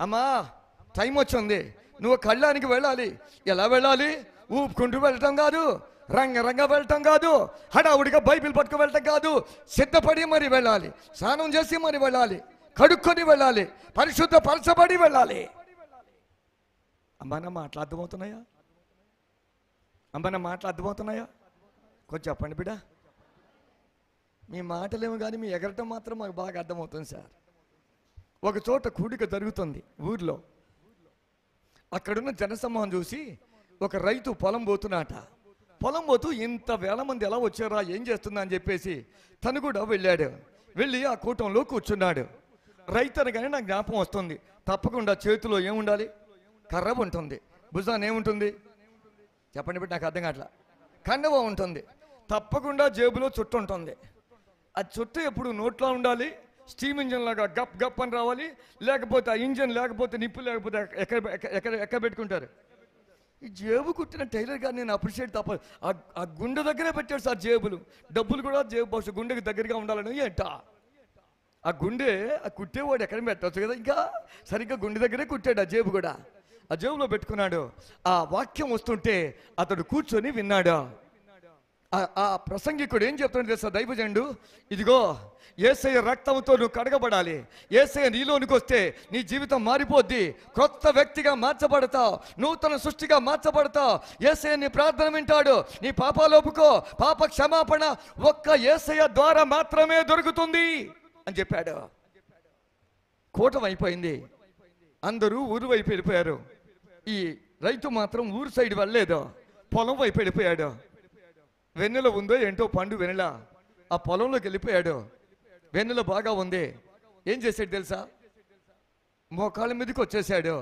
Speaker 2: అమ్మా టైం వచ్చింది, నువ్వు కళ్ళానికి వెళ్ళాలి. ఎలా వెళ్ళాలి? ఊపుకుంటూ వెళ్ళటం కాదు, రంగ వెళ్ళటం కాదు, హడావుడిగా బైబిల్ పట్టుకు వెళ్ళటం కాదు. సిద్ధపడి మరి వెళ్ళాలి, స్నానం చేసి మరి వెళ్ళాలి, కడుక్కొని వెళ్ళాలి, పరిశుద్ధపరచబడి వెళ్ళాలి. అమ్మా నా మాటలు అర్థమవుతున్నాయా? కొంచెం చెప్పండి బిడ్డ. మీ మాటలేమో కానీ మీ ఎగరటం మాత్రం మాకు బాగా అర్థమవుతుంది సార్. ఒక చోట కూడిక జరుగుతుంది ఊర్లో. అక్కడున్న జనసమూహం చూసి ఒక రైతు పొలం పోతున్నట. పొలం పోతూ ఇంత వేల మంది ఎలా వచ్చారా, ఏం చేస్తుందా అని చెప్పేసి తను కూడా వెళ్ళాడు. వెళ్ళి ఆ కూటంలో కూర్చున్నాడు. రైతు అనగానే నాకు జ్ఞాపకం వస్తుంది, తప్పకుండా చేతిలో ఏముండాలి? కర్ర ఉంటుంది. భుజాన్ని ఏముంటుంది? చెప్పండి బిడ్డ, నాకు అర్థం కావట్లా. కండవ ఉంటుంది. తప్పకుండా జేబులో చుట్టు ఉంటుంది. ఆ చుట్టు ఎప్పుడు నోట్లో ఉండాలి. స్టీమ్ ఇంజన్ లాగా గప్ అని రావాలి. లేకపోతే ఆ ఇంజన్ లేకపోతే నిప్పు లేకపోతే ఎక్కడ పెట్టుకుంటారు? ఈ జేబు కుట్టిన టైలర్ గారు నేను అప్రిషియేట్ తప్ప. ఆ గుండె దగ్గరే పెట్టాడు సార్ జేబులు. డబ్బులు కూడా జేబు బహుశా గుండెకి దగ్గరగా ఉండాలని ఏంట. ఆ గుండె ఆ కుట్టేవాడు ఎక్కడ పెట్టవచ్చు కదా, ఇంకా సరిగ్గా గుండె దగ్గరే కుట్టాడు. ఆ జేబు కూడా ఆ జేబులో పెట్టుకున్నాడు. ఆ వాక్యం వస్తుంటే అతడు కూర్చొని విన్నాడు. ఆ ప్రసంగికుడు ఏం చెప్తాడు తెలుసా? దైవజనుడు, ఇదిగో యేసయ్య రక్తంతో నువ్వు కడగబడాలి. యేసయ్య నీలోనికి వస్తే నీ జీవితం మారిపోద్ది. కొత్త వ్యక్తిగా మార్చబడతావు, నూతన సృష్టిగా మార్చబడతావు. యేసయ్య నీ ప్రార్థన వింటాడు. నీ పాపాలు ఒప్పుకో, పాప క్షమాపణ ఒక్క యేసయ్య ద్వారా మాత్రమే దొరుకుతుంది అని చెప్పాడు. కూటం అయిపోయింది. అందరూ ఊరు వైపు వెళ్ళిపోయారు. ఈ రైతు మాత్రం ఊరు సైడ్ వెళ్ళలేదు, పొలం వైపు వెళ్ళిపోయాడు. వెన్నెల ఉందో ఏంటో, పండు వెన్నెల. ఆ పొలంలోకి వెళ్ళిపోయాడు. వెన్నెల బాగా ఉంది. ఏం చేశాడు తెలుసా? మోకాళ్ళ మీదకి వచ్చేసాడు.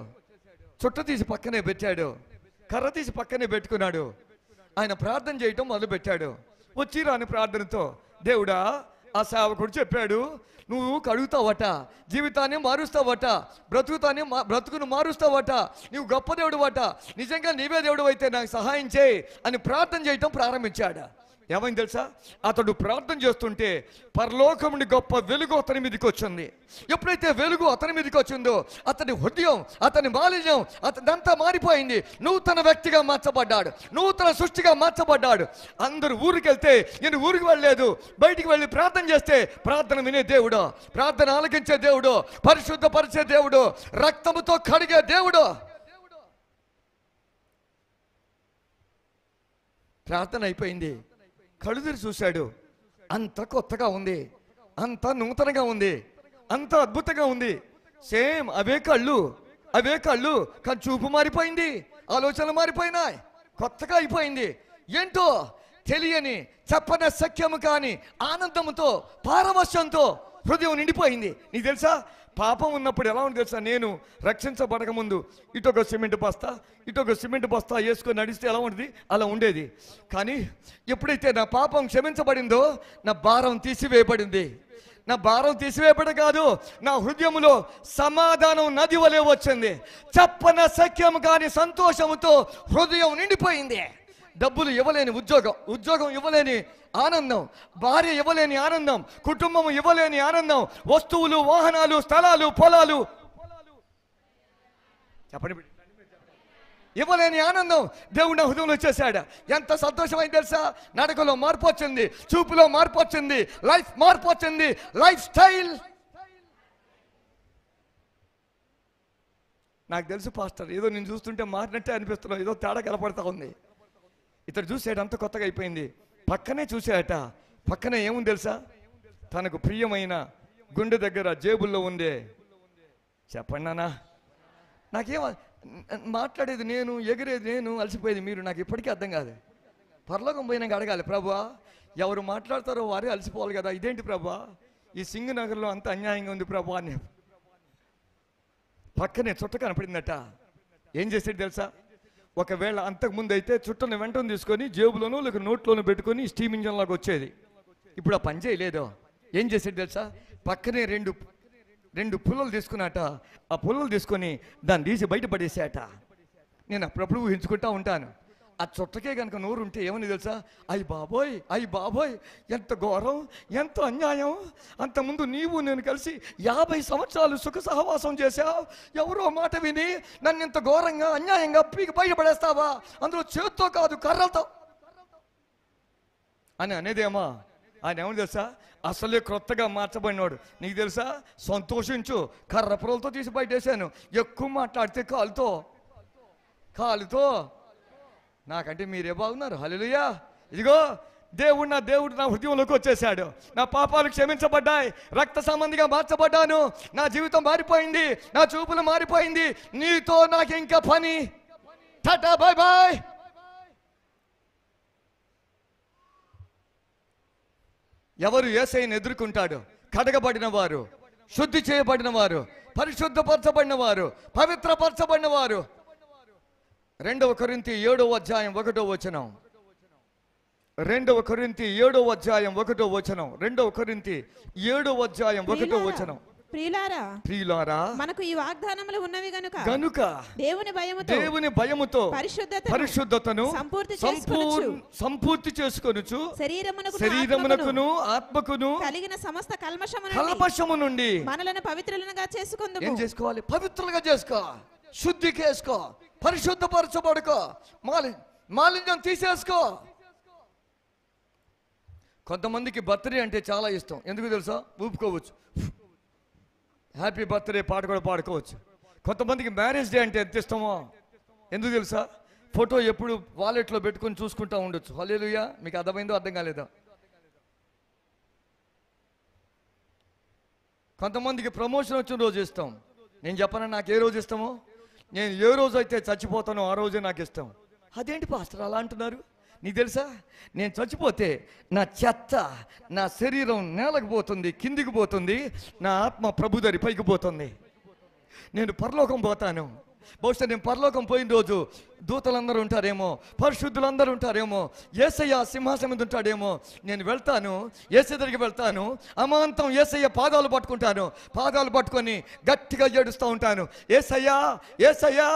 Speaker 2: చుట్ట తీసి పక్కనే పెట్టాడు, కర్ర తీసి పక్కనే పెట్టుకున్నాడు. ఆయన ప్రార్థన చేయటం మొదలు పెట్టాడు. వచ్చి రాని ప్రార్థనతో, దేవుడా, ఆ సేవకుడు చెప్పాడు నువ్వు కడుగుతావట, జీవితాన్ని మారుస్తావట, బ్రతుకును మారుస్తావట, నువ్వు గొప్ప దేవుడు అట, నిజంగా నీవే దేవుడు అయితే నాకు సహాయం చేయి అని ప్రార్థన చేయటం ప్రారంభించాడు.
Speaker 1: ఏమైంది తెలుసా? అతడు ప్రార్థన చేస్తుంటే పరలోకం నుండి గొప్ప వెలుగు అతని మీదకి వచ్చింది. ఎప్పుడైతే వెలుగు అతని మీదకి వచ్చిందో అతని హృదయం, అతని మాలిన్యం, అతనంతా మారిపోయింది. నూతన వ్యక్తిగా మార్చబడ్డాడు, నూతన సృష్టిగా మార్చబడ్డాడు. అందరూ ఊరికి వెళ్తే నేను ఊరికి వెళ్ళలేదు, బయటికి వెళ్ళి ప్రార్థన చేస్తే ప్రార్థన వినే దేవుడు, ప్రార్థన ఆలకించే దేవుడు, పరిశుద్ధపరిచే దేవుడు, రక్తముతో కడిగే దేవుడు. ప్రార్థన అయిపోయింది, కళ్ళు తెరిచి చూశాడు. అంత కొత్తగా ఉంది, అంత నూతనంగా ఉంది, అంత అద్భుతంగా ఉంది. సేమ్ అవే కళ్ళు కానీ చూపు మారిపోయింది, ఆలోచనలు మారిపోయినాయి, కొత్తగా అయిపోయింది. ఏంటో తెలియని చెప్పన సఖ్యము కాని ఆనందంతో, పారవశ్యంతో హృదయం నిండిపోయింది. నీకు తెలుసా, పాపం ఉన్నప్పుడు ఎలా ఉంది తెలుసా? నేను రక్షించబడక ముందు ఇటొక సిమెంట్ బస్తా వేసుకొని నడిస్తే ఎలా ఉంటుంది అలా ఉండేది. కానీ ఎప్పుడైతే నా పాపం క్షమించబడిందో నా భారం తీసివేయబడింది. నా భారం తీసివేయబడి కాదు, నా హృదయంలో సమాధానం నది వలె వచ్చింది. చెప్పన సఖ్యం కాని సంతోషముతో హృదయం నిండిపోయింది. డబ్బులు ఇవ్వలేని ఉద్యోగం ఇవ్వలేని ఆనందం, భార్య ఇవ్వలేని ఆనందం, కుటుంబం ఇవ్వలేని ఆనందం, వస్తువులు, వాహనాలు, స్థలాలు, పొలాలు చెప్పండి ఇవ్వలేని ఆనందం దేవుడు నా హృదయంలో వచ్చేసాడు. ఎంత సంతోషమైంది తెలుసా? నడకలో మార్పు వచ్చింది, చూపులో మార్పు వచ్చింది, లైఫ్ మార్పు వచ్చింది, లైఫ్ స్టైల్. నాకు తెలుసు పాస్టర్, ఏదో నేను చూస్తుంటే మారినట్టే అనిపిస్తున్నావు, ఏదో తేడా కనపడతా ఉంది. ఇతడు చూసాడు, అంత కొత్తగా అయిపోయింది. పక్కనే చూసాడట, పక్కనే ఏముంది తెలుసా? తనకు ప్రియమైన గుండె దగ్గర జేబుల్లో ఉందే. చెప్పండి నాన్న, నాకేం మాట్లాడేది నేను, ఎగిరేది నేను, అలసిపోయేది మీరు, నాకు ఇప్పటికీ అర్థం కాదు. పరలోకం పోయినాక అడగాలి, ప్రభువా ఎవరు మాట్లాడతారో వారే అలసిపోవాలి కదా, ఇదేంటి ప్రభువా ఈ సింగ్ నగర్లో అంత అన్యాయంగా ఉంది ప్రభువా అని. పక్కనే చుట్ట కనపడిందట. ఏం చేసాడు తెలుసా? ఒకవేళ అంతకుముందు అయితే చుట్టను వెంటనే తీసుకొని జేబులోనూ లేక నోట్లోనూ పెట్టుకొని స్టీమ్ ఇంజన్ లాగా వచ్చేది. ఇప్పుడు ఆ పని చేయలేదు. ఏం చేసాడు తెలుసా? పక్కనే రెండు పుల్లలు తీసుకున్నట. ఆ పుల్లలు తీసుకొని దాన్ని తీసి బయటపడేసాట. నేను అప్పుడప్పుడు ఊహించుకుంటా ఉంటాను, ఆ చుట్టకే కనుక నోరు ఉంటే ఏమని తెలుసా? అయ్యి బాబోయ్ ఎంత ఘోరం, ఎంత అన్యాయం. అంతకుముందు నీవు నేను కలిసి 50 సంవత్సరాలు సుఖ సహవాసం చేశావు, ఎవరో మాట విని నన్ను ఇంత ఘోరంగా అన్యాయంగా పీకి బయటపడేస్తావా, అందులో చేత్తో కాదు కర్రలతో అని అనేదేమా? ఆయన ఏమని తెలుసా? అసలే క్రొత్తగా మార్చబడినవాడు. నీకు తెలుసా? సంతోషించు, కర్ర పొరలతో తీసి బయటేసాను. ఎక్కువ మాట్లాడితే కాలుతో నాకంటే మీరే బాగున్నారు. హల్లెలూయా. ఇదిగో దేవుడు నా హృదయంలోకి వచ్చేసాడు. నా పాపాలు క్షమించబడ్డాయి, రక్త సంబంధిగా మార్చబడ్డాను, నా జీవితం మారిపోయింది, నా చూపులు మారిపోయింది. నీతో నాకు ఇంకా పని. Tata bye bye. ఎవరు యేసయ్యను ఎదుర్కొంటాడు? కడగబడిన వారు, శుద్ధి చేయబడిన వారు, పరిశుద్ధపరచబడిన వారు, పవిత్రపరచబడిన వారు. 2 కొరింథీ 7వ అధ్యాయం 1వ వచనం. 2 కొరింథీ 7వ అధ్యాయం 1వ వచనం. 2 కొరింథీ 7వ అధ్యాయం 1వ వచనం. ప్రియులారా మనకు ఈ వాగ్దానములు ఉన్నవి గనుక దేవుని భయముతో పరిశుద్ధతను సంపూర్తి చేసుకొనుచు శరీరమునకును ఆత్మకును కలిగిన సమస్త కల్మషము నుండి మనలను పవిత్రులుగా చేసుకొందుము. ఏం చేసుకోవాలి? పవిత్రులుగా చేసుకో, శుద్ధికి వేసుకో, పరిశుద్ధపరచబడుకో, మాలిన్యం తీసేసుకో. కొంతమందికి బర్త్డే అంటే చాలా ఇష్టం. ఎందుకు తెలుసా? ఊపుకోవచ్చు, హ్యాపీ బర్త్డే పాట కూడా పాడుకోవచ్చు. కొంతమందికి మ్యారేజ్ డే అంటే ఎంత ఇష్టమో. ఎందుకు తెలుసా? ఫోటో ఎప్పుడు వాలెట్లో పెట్టుకొని చూసుకుంటూ ఉండొచ్చు. హల్లెలూయా. మీకు అర్థమైందో అర్థం కాలేదా? కొంతమందికి ప్రమోషన్ వచ్చిన రోజు ఇష్టం. నేను చెప్పనా నాకు ఏ రోజు ఇష్టమో? నేను ఏ రోజు అయితే చచ్చిపోతానో ఆ రోజే నాకు ఇష్టం. అదేంటి పాస్టర్ అలా అంటున్నారు? నీకు తెలుసా? నేను చచ్చిపోతే నా చెత్త, నా శరీరం నేలకు పోతుంది, కిందికి పోతుంది, నా ఆత్మ ప్రభుదరి పైకి పోతుంది. నేను పరలోకం పోతాను. బహుశా నేను పరలోకం పోయిన రోజు దూతలందరూ ఉంటారేమో, పరిశుద్ధులందరూ ఉంటారేమో, యేసయ్య సింహాసనం మీద ఉంటాడేమో. నేను వెళ్తాను, యేసయ్య దగ్గరికి వెళ్తాను, అమాంతం యేసయ్య పాదాలు పట్టుకుంటాను, పాదాలు పట్టుకొని గట్టిగా ఏడుస్తూ ఉంటాను. యేసయ్యా, యేసయ్యా,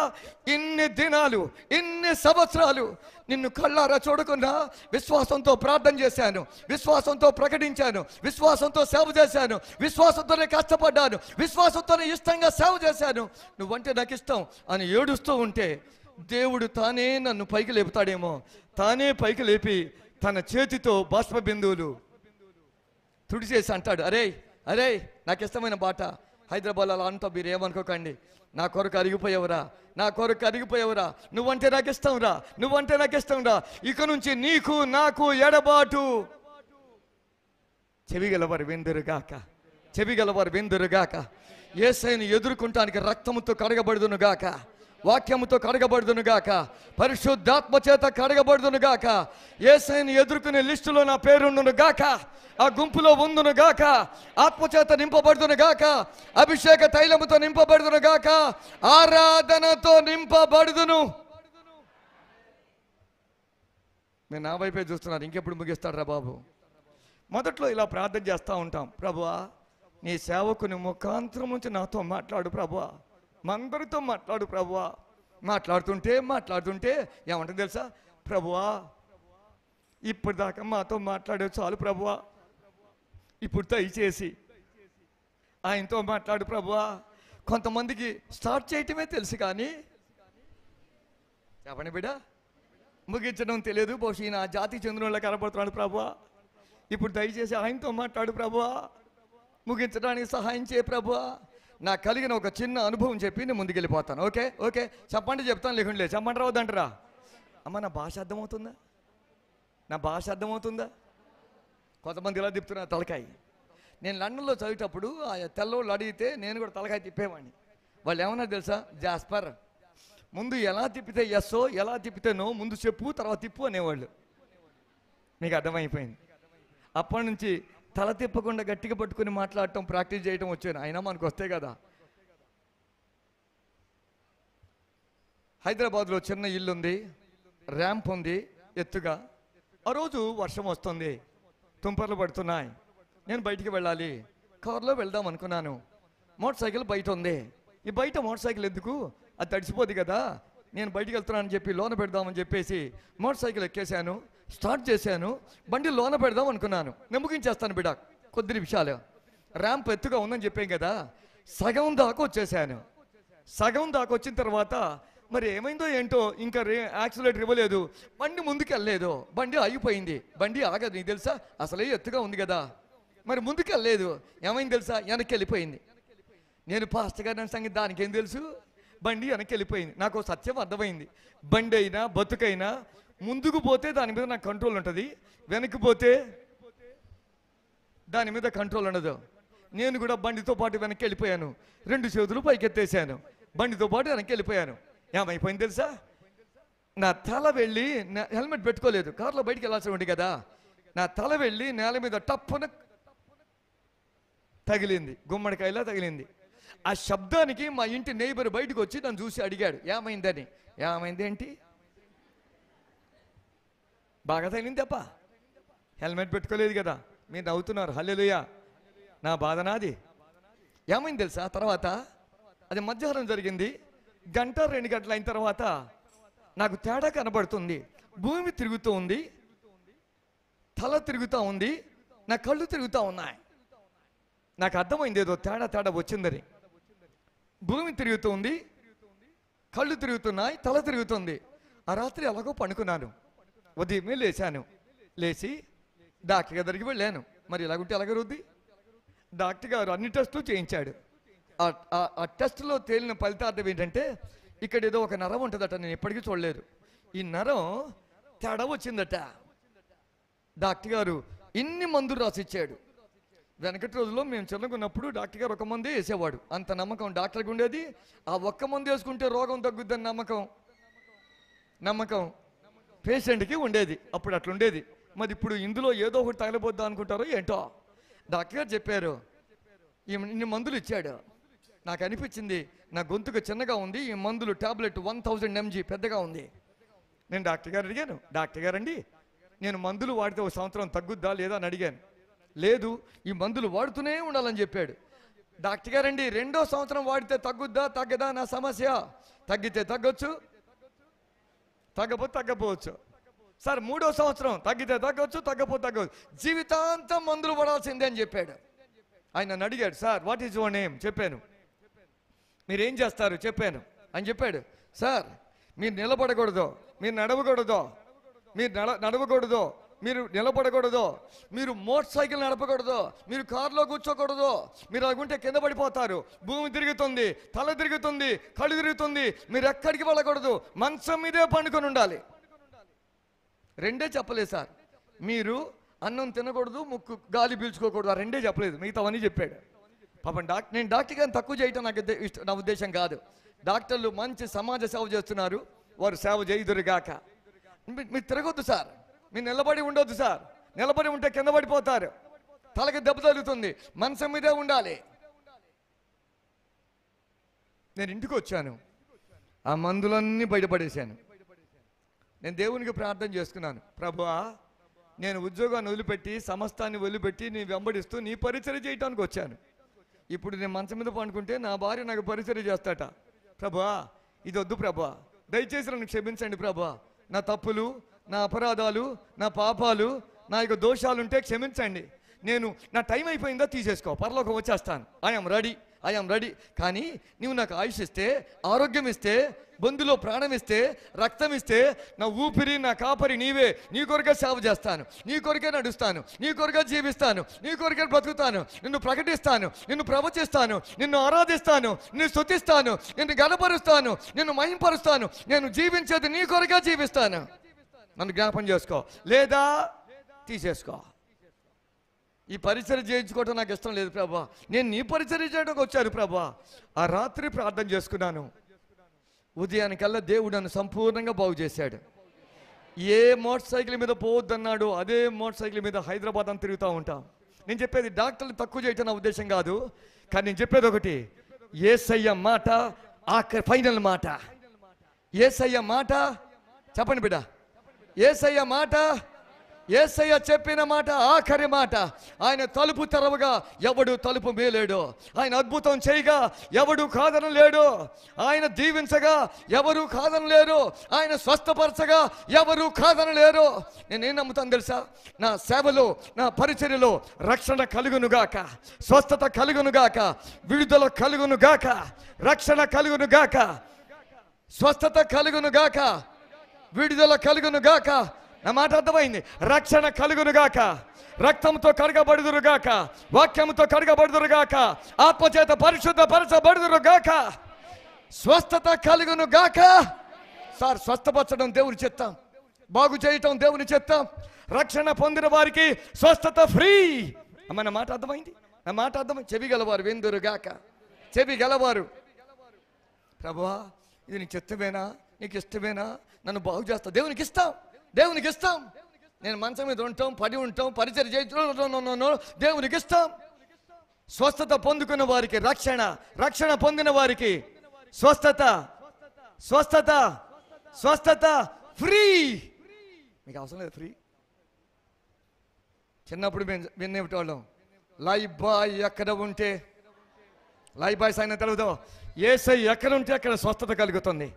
Speaker 1: ఇన్ని దినాలు, ఇన్ని సంవత్సరాలు నిన్ను కళ్ళారా చూడకుండా విశ్వాసంతో ప్రార్థన చేశాను, విశ్వాసంతో ప్రకటించాను, విశ్వాసంతో సేవ చేశాను, విశ్వాసంతోనే కష్టపడ్డాను, విశ్వాసంతోనే ఇష్టంగా సేవ చేశాను, నువ్వంటే నాకు ఇష్టం అని ఏడుస్తూ ఉంటే దేవుడు తానే నన్ను పైకి లేపుతాడేమో. తానే పైకి లేపి తన చేతితో బాష్ప బిందువులు తుడిచేసి అంటాడు, అరే అరే నాకు ఇష్టమైన బాట. హైదరాబాద్లో అలా అంటావు, మీరు ఏమనుకోకండి. నా కొరకు అరిగిపోయావురా, నా కొరకు అరిగిపోయావురా, నువ్వంటే నాకు ఇష్టం రా, నువ్వంటే నాకు ఇష్టం రా, ఇక నుంచి నీకు నాకు ఎడబాటు. చెవిగలవారు విందురుగాక, చెవిగలవారు విందురుగాక. యేసయ్యను ఎదుర్కొంటానికి రక్తముతో కడగబడుదునుగాక, వాక్యముతో కడగబడుదునుగాక, పరిశుద్ధాత్మ చేత కడగబడుదునుగాక. యేసయ్యను ఎదుర్కొనే లిస్టులో నా పేరుండునుగాక, ఆ గుంపులో ఉందునుగాక, ఆత్మచేత నింపబడుదునుగాక, అభిషేక తైలముతో నింపబడుదునుగాక, ఆరాధనతో నింపబడుదును. నేను నా వైపే చూస్తున్నాను, ఇంకెప్పుడు ముగిస్తాడు రా బాబు. మొదట్లో ఇలా ప్రార్థన చేస్తూ ఉంటాం, ప్రభువా నీ సేవకుని ముఖాంతరం నుంచి నాతో మాట్లాడు ప్రభువా, మా అందరితో మాట్లాడు ప్రభువా. మాట్లాడుతుంటే ఏమంటుంది తెలుసా, ప్రభువా ఇప్పటిదాకా మాతో మాట్లాడే చాలు ప్రభువా, ఇప్పుడు దయచేసి ఆయనతో మాట్లాడు ప్రభువా. కొంతమందికి స్టార్ట్ చేయటమే తెలుసు కానీ చెప్పండి బిడ్డ, ముగించడం తెలియదు. బహుశా ఈయన జాతి చెందిన కనబడుతున్నాడు ప్రభువా, ఇప్పుడు దయచేసి ఆయనతో మాట్లాడు ప్రభువా, ముగించడానికి సహాయం చేయ ప్రభువా. నాకు కలిగిన ఒక చిన్న అనుభవం చెప్పి నేను ముందుకెళ్ళిపోతాను. ఓకే ఓకే చెప్పండి, చెప్తాను, లేకుండా చెప్పండి రావద్దంటారా. అమ్మ నా భాష అర్థమవుతుందా, నా భాష అర్థమవుతుందా? కొంతమంది ఇలా తిప్పుతున్నారు తలకాయ. నేను లండన్లో చదివేటప్పుడు ఆ తెల్లోళ్ళు అడిగితే నేను కూడా తలకాయ తిప్పేవాడిని. వాళ్ళు ఏమన్నా తెలుసా, జాస్పర్ ముందు ఎలా తిప్పితే ఎస్సో, ఎలా తిప్పితే నో, ముందు చెప్పు తర్వాత తిప్పు అనేవాళ్ళు. మీకు అర్థమైపోయింది. అప్పటి నుంచి తల తిప్పకుండా గట్టిగా పట్టుకుని మాట్లాడటం ప్రాక్టీస్ చేయటం వచ్చాను. అయినా మనకు వస్తే కదా. హైదరాబాద్లో చిన్న ఇల్లు ఉంది, ర్యాంప్ ఉంది ఎత్తుగా. ఆ రోజు వర్షం వస్తుంది, తుంపర్లు పడుతున్నాయి. నేను బయటికి వెళ్ళాలి, కారులో వెళ్దాం అనుకున్నాను. మోటార్ సైకిల్ బయట ఉంది. ఈ బయట మోటార్ సైకిల్ ఎందుకు, అది తడిసిపోద్ది కదా, నేను బయటికి వెళ్తున్నానని చెప్పి లోన పెడదామని చెప్పేసి మోటార్ సైకిల్ ఎక్కేశాను, స్టార్ట్ చేశాను, బండి లోన పెడదాం అనుకున్నాను. నేను ముగించేస్తాను బిడ్డ, కొద్ది నిమిషాలు. ర్యాంప్ ఎత్తుగా ఉందని చెప్పాం కదా, సగం దాకా వచ్చేసాను. సగం దాకా వచ్చిన తర్వాత మరి ఏమైందో ఏంటో, ఇంకా యాక్సిలేటర్ ఇవ్వలేదు, బండి ముందుకు వెళ్ళలేదు, బండి ఆగిపోయింది. బండి ఆగదు, నీకు తెలుసా, అసలే ఎత్తుగా ఉంది కదా, మరి ముందుకు వెళ్ళలేదు. ఏమైంది తెలుసా, వెనక్కి వెళ్ళిపోయింది. నేను పాస్టర్ గారి సంగతి దానికి ఏం తెలుసు, బండి వెనక్కి వెళ్ళిపోయింది. నాకు సత్యం అర్థమైంది, బండి అయినా బతుకైనా ముందుకు పోతే దాని మీద నాకు కంట్రోల్ ఉంటుంది, వెనక్కి పోతే దాని మీద కంట్రోల్ ఉండదు. నేను కూడా బండితో పాటు వెనక్కి వెళ్ళిపోయాను, 2 చేతులు పైకెత్తేసాను, బండితో పాటు వెనక్కి వెళ్ళిపోయాను. ఏమైపోయింది తెలుసా, నా తల వెళ్ళి, హెల్మెట్ పెట్టుకోలేదు, కారులో బయటికి వెళ్ళాల్సి ఉంది కదా, నా తల వెళ్ళి నేల మీద టప్పున తగిలింది, గుమ్మడికాయలా తగిలింది. ఆ శబ్దానికి మా ఇంటి నైబర్ బయటకు వచ్చి నన్ను చూసి అడిగాడు ఏమైందని. ఏమైంది ఏంటి, బాగా తగిలింది తప్ప హెల్మెట్ పెట్టుకోలేదు కదా. మీరు నవ్వుతున్నారు, హల్లెలూయా, నా బాధ నాది. ఏమైంది తెలుసా, తర్వాత అది మధ్యాహ్నం జరిగింది, 1-2 గంటలు అయిన తర్వాత నాకు తేడా కనబడుతుంది. భూమి తిరుగుతూ ఉంది, తల తిరుగుతూ ఉంది, నా కళ్ళు తిరుగుతూ ఉన్నాయి. నాకు అర్థమైంది ఏదో తేడా వచ్చిందని. భూమి తిరుగుతూ ఉంది, కళ్ళు తిరుగుతున్నాయి, తల తిరుగుతుంది. ఆ రాత్రి అలాగో పండుకున్నాను. ఉదయమే లేచాను, లేచి డాక్టర్ గారి దగ్గరికి వెళ్ళాను. మరి ఇలాగుంటే ఎలాగ రుద్ది, డాక్టర్ గారు అన్ని టెస్టులు చేయించాడు. ఆ టెస్టులో తేలిన ఫలితార్థం ఏంటంటే, ఇక్కడ ఏదో ఒక నరం ఉంటుందట, నేను ఎప్పటికీ చూడలేదు. ఈ నరం తేడా వచ్చిందట. డాక్టర్ గారు ఇన్ని మందులు రాసిచ్చాడు. వెనకటి రోజుల్లో మేము చిన్నకున్నప్పుడు డాక్టర్ గారు ఒక మందే వేసేవాడు, అంత నమ్మకం డాక్టర్కి ఉండేది. ఆ ఒక్క మందు వేసుకుంటే రోగం తగ్గుద్దని నమ్మకం పేషెంట్కి ఉండేది. అప్పుడు అట్లుండేది. మరి ఇప్పుడు ఇందులో ఏదో ఒకటి తగలబోద్దా అనుకుంటారో ఏంటో. డాక్టర్ గారు చెప్పారు, ఇన్ని మందులు ఇచ్చాడు, నాకు అనిపించింది నా గొంతుకు చిన్నగా ఉంది, ఈ మందులు టాబ్లెట్ 1000 mg పెద్దగా ఉంది. నేను డాక్టర్ గారు అడిగాను, డాక్టర్ గారండి నేను మందులు వాడితే ఒక సంవత్సరం తగ్గుద్దా లేదా అని అడిగాను. లేదు ఈ మందులు వాడుతూనే ఉండాలని చెప్పాడు. డాక్టర్ గారండి 2వ సంవత్సరం వాడితే తగ్గుద్దా తగ్గదా నా సమస్య? తగ్గితే తగ్గొచ్చు, తగ్గపోతే తగ్గపోవచ్చు. సార్ 3వ సంవత్సరం తగ్గితే తగ్గొచ్చు, తగ్గపోతే తగ్గవచ్చు, జీవితాంతం మందులు పడాల్సిందే అని చెప్పాడు. ఆయన నన్ను అడిగాడు, sir what is your name? చెప్పాను. మీరేం చేస్తారు చెప్పాను అని చెప్పాడు. సార్ మీరు నిలబడకూడదు, మీరు నడవకూడదు, మీరు నడవకూడదు, మీరు నిలబడకూడదు, మీరు మోటార్ సైకిల్ నడపకూడదు, మీరు కారులో కూర్చోకూడదు, మీరు అలాగుంటే కింద పడిపోతారు, భూమి తిరుగుతుంది, తల తిరుగుతుంది, కళ్ళు తిరుగుతుంది, మీరు ఎక్కడికి వెళ్ళకూడదు, మంచం మీదే పండుకొని ఉండాలి. 2 చెప్పలేదు సార్. మీరు అన్నం తినకూడదు, ముక్కు గాలి పీల్చుకోకూడదు, ఆ 2 చెప్పలేదు, మిగతావన్నీ చెప్పాడు. పాపం నేను డాక్టర్ గారిని తక్కువ చేయటం నా ఉద్దేశం కాదు. డాక్టర్లు మంచి సమాజ సేవ చేస్తున్నారు, వారు సేవ చేయుదురుగాక. మీరు తిరగొద్దు సార్, మీరు నిలబడి ఉండొద్దు సార్, నిలబడి ఉంటే కింద పడిపోతారు, తలకి దెబ్బ తగులుతుంది, మనసం మీదే ఉండాలి. నేను ఇంటికి వచ్చాను, ఆ మందులన్నీ బయటపడేశాను. నేను దేవునికి ప్రార్థన చేసుకున్నాను, ప్రభువా నేను ఉద్యోగాన్ని వదిలిపెట్టి సమస్తాన్ని వదిలిపెట్టి నీ వెంబడిస్తూ నీ పరిచర్య చేయటానికి వచ్చాను. ఇప్పుడు నేను మంచం మీద పండుకుంటే నా భార్య నాకు పరిచర్య చేస్తాట. ప్రభువా ఇది వద్దు ప్రభువా, దయచేసి నన్ను క్షమించండి ప్రభువా, నా తప్పులు, నా అపరాధాలు, నా పాపాలు, నా యొక్క దోషాలుంటే క్షమించండి. నేను నా టైం అయిపోయిందో తీసేసుకో, పరలోకం వచ్చేస్తాను, ఐఎమ్ రెడీ. కానీ నువ్వు నాకు ఆయుష్ ఇస్తే, ఆరోగ్యం ఇస్తే, బంధులో ప్రాణం ఇస్తే, రక్తం ఇస్తే, నా ఊపిరి నా కాపరి నీవే. నీ కొరకే సేవ చేస్తాను, నీ కొరకే నడుస్తాను, నీ కొరకే జీవిస్తాను, నీ కొరకే బ్రతుకుతాను, నిన్ను ప్రకటిస్తాను, నిన్ను ప్రవచిస్తాను, నిన్ను ఆరాధిస్తాను, నిన్ను స్తుతిస్తాను, నిన్ను గణపరుస్తాను, నిన్ను మహింపరుస్తాను. నేను జీవించేది నీ కొరకే జీవిస్తాను. నన్ను జ్ఞాపం చేసుకో, లేదా తీసేసుకో. ఈ పరిచర్య చేయించుకోవటం నాకు ఇష్టం లేదు ప్రభా, నేను నీ పరిచర్య చేయడానికి వచ్చాను ప్రభా. ఆ రాత్రి ప్రార్థన చేసుకున్నాను, ఉదయానికల్లా దేవుడు నన్ను సంపూర్ణంగా బాగు చేశాడు. ఏ మోటార్ సైకిల్ మీద పోవద్దన్నాడు అదే మోటార్ సైకిల్ మీద హైదరాబాద్ అని తిరుగుతూ ఉంటాం. నేను చెప్పేది డాక్టర్లు తక్కువ చేయటం నా ఉద్దేశం కాదు, కానీ నేను చెప్పేది ఒకటి, యేసయ్య మాట ఆఖరి ఫైనల్ మాట. యేసయ్య మాట చెప్పండి బిడ్డ, యేసయ్య మాట, యేసయ్య చెప్పిన మాట ఆఖరి మాట. ఆయన తలుపు తెరవగా ఎవడు తలుపు మేలేడు, ఆయన అద్భుతం చేయగా ఎవడు కాదన లేడు, ఆయన దీవించగా ఎవరు కాదన లేరు, ఆయన స్వస్థపరచగా ఎవరు కాదన లేరు. నేనేం నమ్ముతాను తెలుసా, నా సేవలో నా పరిచర్యలో రక్షణ కలుగునుగాక, స్వస్థత కలుగునుగాక, విడుదల కలుగునుగాక, రక్షణ కలుగునుగాక, స్వస్థత కలుగునుగాక, విడుదల కలుగునుగాక. నా మాట అర్థమైంది. రక్షణ కలుగునుగాక, రక్తంతో కడగబడుదురుగాక, వాక్యంతో కడగబడుదురుగాక, ఆత్మచేత పరిశుద్ధపరచబడుదురుగాక, స్వస్థత కలుగునుగాక. సార్ స్వస్థపరచడం దేవుని చిత్తం, బాగు చేయటం దేవుని చిత్తం. రక్షణ పొందిన వారికి స్వస్థత ఫ్రీ. అమ్మ నా మాట అర్థమైంది, నా మాట అర్థమైంది. చెవి గలవారు విందురుగాక, చెవి గలవారు. ప్రభువా ఇది నీకు చిత్తమేనా, నీకు ఇష్టమేనా, నన్ను బాగు చేస్తా. దేవునికి ఇస్తాం, దేవునికి ఇస్తాం. నేను మంచం మీద ఉంటాం, పడి ఉంటాం, పరిచయం చేయడం దేవునికి ఇస్తాం. స్వస్థత పొందుకున్న వారికి రక్షణ, రక్షణ పొందిన వారికి స్వస్థత, స్వస్థత, స్వస్థత ఫ్రీ. మీకు అవసరం లేదు ఫ్రీ. చిన్నప్పుడు మేము వినేటోళ్ళం, లైఫ్ బాయ్ ఎక్కడ ఉంటే, లైఫ్ బాయ్స్ అయిన తెలుగుతో యేసై ఎక్కడ ఉంటే అక్కడ స్వస్థత కలుగుతుంది,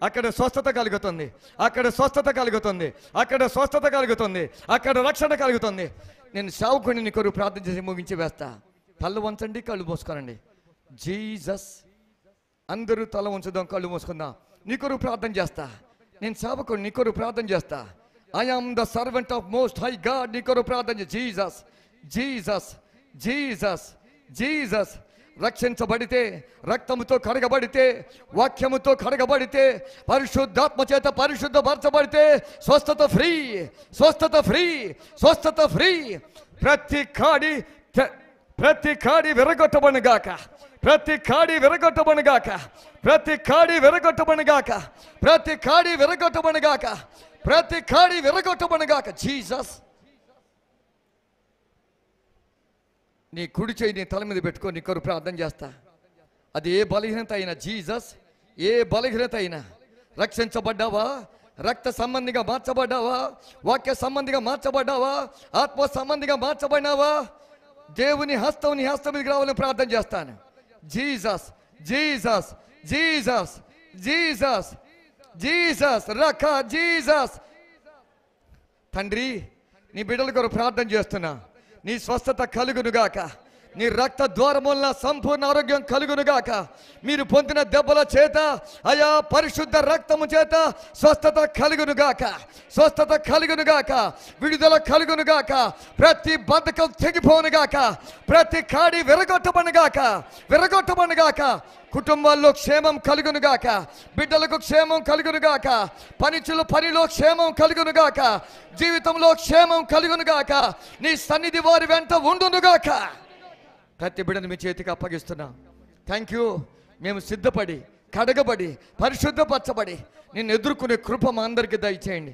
Speaker 1: అక్కడ స్వస్థత కలుగుతుంది, అక్కడ స్వస్థత కలుగుతుంది, అక్కడ స్వస్థత కలుగుతుంది, అక్కడ రక్షణ కలుగుతుంది. నేను సేవకుడిని కొరకు ప్రార్థన చేసి ముగించి వేస్తా. కళ్ళు వంచండి, కళ్ళు మూసుకోనండి. జీసస్, అందరూ తల ఉంచుదాం, కళ్ళు మూసుకుందాం. నీ కొరకు ప్రార్థన చేస్తా. నేను సేవకుడిని, నీ కొరకు ప్రార్థన చేస్తా. I am the servant of most high God. నీ కొరకు ప్రార్థన చేసి జీసస్, జీసస్, జీసస్, జీసస్. రక్షించబడితే, రక్తముతో కడగబడితే, వాక్యముతో కడగబడితే, పరిశుద్ధాత్మ చేత పరిశుద్ధపరచబడితే స్వస్థత ఫ్రీ, స్వస్థత ఫ్రీ, స్వస్థత ఫ్రీ. ప్రతి కాడి విరగొట్టబడుగాక, ప్రతి కాడి విరగొట్టబడుగాక, ప్రతి కాడి విరగొట్టబడుగాక, ప్రతి కాడి విరగొట్టబడుగాక, ప్రతి కాడి విరగొట్టబడుగాక. జీసస్, నీ కుడి చేయి నీ తల మీద పెట్టుకొని నీ కొరకు ప్రార్థన చేస్తా. అది ఏ బలహీనత అయినా, జీసస్ ఏ బలహీనత అయినా, రక్షించబడ్డావా, రక్త సంబంధిగా మార్చబడ్డావా, వాక్య సంబంధిగా మార్చబడ్డావా, ఆత్మ సంబంధిగా మార్చబడినావా, దేవుని హస్తం నీ హస్తం మీదకి రావాలని ప్రార్థన చేస్తాను. Jesus Jesus Jesus Jesus Jesus రక జీసస్. తండ్రి, నీ బిడ్డల కొరకు ప్రార్థన చేస్తున్నా. నీ స్వస్థత కలుగునుగాక, నీ రక్త ద్వారం వల్ల సంపూర్ణ ఆరోగ్యం కలుగునుగాక. మీరు పొందిన దెబ్బల చేత, అయా పరిశుద్ధ రక్తము చేత స్వస్థత కలుగునుగాక, స్వస్థత కలుగునుగాక, విడుదల కలుగునుగాక. ప్రతి బద్ధకం తెగిపోనుగాక, ప్రతి కాడి విరగొట్టబడుగాక. కుటుంబాల్లో క్షేమం కలుగునుగాక, బిడ్డలకు క్షేమం కలుగునుగాక, పనిలో క్షేమం కలుగునుగాక, జీవితంలో క్షేమం కలుగునుగాక. నీ సన్నిధి వారి వెంట ఉండునుగాక. ప్రతి బిడ్డను మీ చేతికి అప్పగిస్తున్నా. Thank you. మేము సిద్ధపడి, కడగబడి, పరిశుద్ధపరచబడి నిన్ను ఎదుర్కొనే కృప మా అందరికీ దయచేయండి.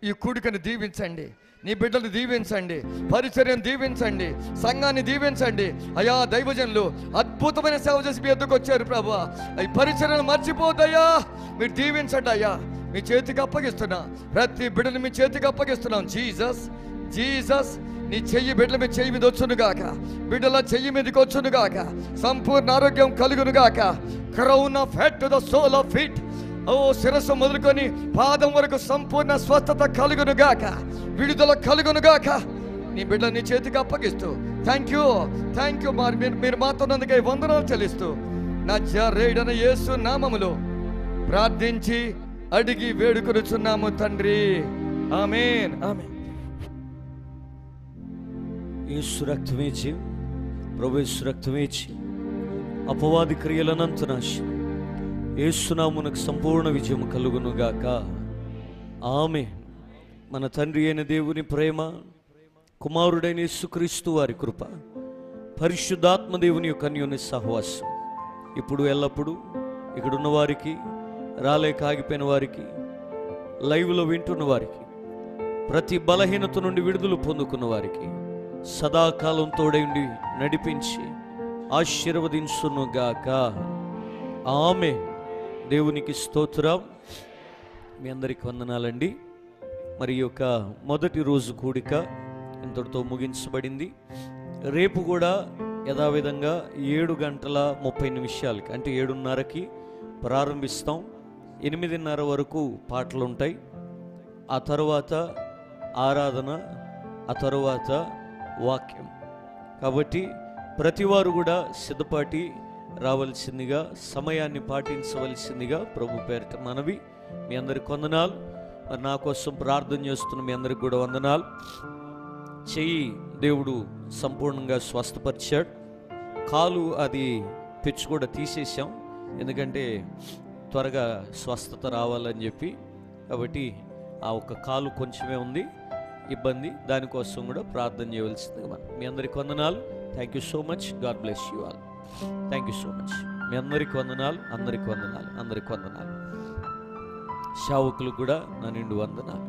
Speaker 1: ఈ కూడికను దీవించండి, నీ బిడ్డలు దీవించండి, పరిచర్యను దీవించండి, సంఘాన్ని దీవించండి. అయా దైవజనులు అద్భుతమైన సేవ చేసి మీ ఎద్దుకు వచ్చారు ప్రభువా. ఈ పరిచర్యను మర్చిపోద్దయ్యా, మీరు దీవించండి అయ్యా. మీ చేతికి అప్పగిస్తున్నా, ప్రతి బిడ్డను మీ చేతికి అప్పగిస్తున్నాం. జీసస్ జీసస్, నీ చెయ్యి బిడ్డల మీద చెయ్యి మీద వచ్చునుగాక, బిడ్డల చెయ్యి మీదకి వచ్చునుగాక. సంపూర్ణ ఆరోగ్యం కలుగునుగాక. Crown of head to the sole of feet, ఓ శిరస్సు మొదలుకొని పాదం వరకు సంపూర్ణ స్వస్థత కలుగునుగాక, విడుదల కలుగునుగాక. నీ బిడ్డ నీ చేతికి అప్పగిస్తూ థ్యాంక్ యూ మీరు మాతో నందుకే వందనాలు చెల్లిస్తూ నజరేయుడైన యేసు నామములో ప్రార్థించి అడిగి వేడుకొనుచున్నాము తండ్రి. ఆమేన్ ఆమేన్.
Speaker 3: యేసు రక్తమే జయం, ప్రభు యేసు రక్తమే జయం. అపవాది క్రియలనంత నాశనం, యేసు నామమునకు సంపూర్ణ విజయం కలుగునుగాక. ఆమేన్. మన తండ్రి అయిన దేవుని ప్రేమ, కుమారుడైన యేసుక్రీస్తు వారి కృప, పరిశుద్ధాత్మ దేవుని యొక్క అన్యోన్య సహవాసం ఇప్పుడు ఎల్లప్పుడూ ఇక్కడున్న వారికి, రాలేక ఆగిపోయిన వారికి, లైవ్లో వింటున్న వారికి, ప్రతి బలహీనత నుండి విడుదల పొందుకున్న వారికి సదాకాలం తోడైండి నడిపించి ఆశీర్వదించునుగాక. ఆమేన్. దేవునికి స్తోత్రం. మీ అందరికి వందనాలండి. మరి యొక్క మొదటి రోజు కూడిక ఇంతటితో ముగించబడింది. రేపు కూడా యథావిధంగా 7:30 అంటే 7:30కి ప్రారంభిస్తాం. 8:30 వరకు పాటలు ఉంటాయి. ఆ తర్వాత ఆరాధన, ఆ తర్వాత వాక్యం. కాబట్టి ప్రతివారు కూడా సిద్ధపాటి రావాల్సిందిగా, సమయాన్ని పాటించవలసిందిగా ప్రభు పేరిట మనవి. మీ అందరికి వందనాలు. మరి నా కోసం ప్రార్థన చేస్తున్న మీ అందరికి కూడా వందనాలు. చెయ్యి దేవుడు సంపూర్ణంగా స్వస్థపరిచాడు. కాలు అది పెచ్చు కూడా తీసేసాం, ఎందుకంటే త్వరగా స్వస్థత రావాలని చెప్పి. కాబట్టి ఆ ఒక్క కాలు కొంచెమే ఉంది ఇబ్బంది, దానికోసం కూడా ప్రార్థన చేయవలసిందిగా మనం. మీ అందరికి వందనాలు. Thank you so much. God bless you all. Thank you so much. మీ అందరికి వందనాలు, అందరికి వందనాలు, అందరికి వందనాలు. సేవకులకు కూడా నా నిండు వందనాలు.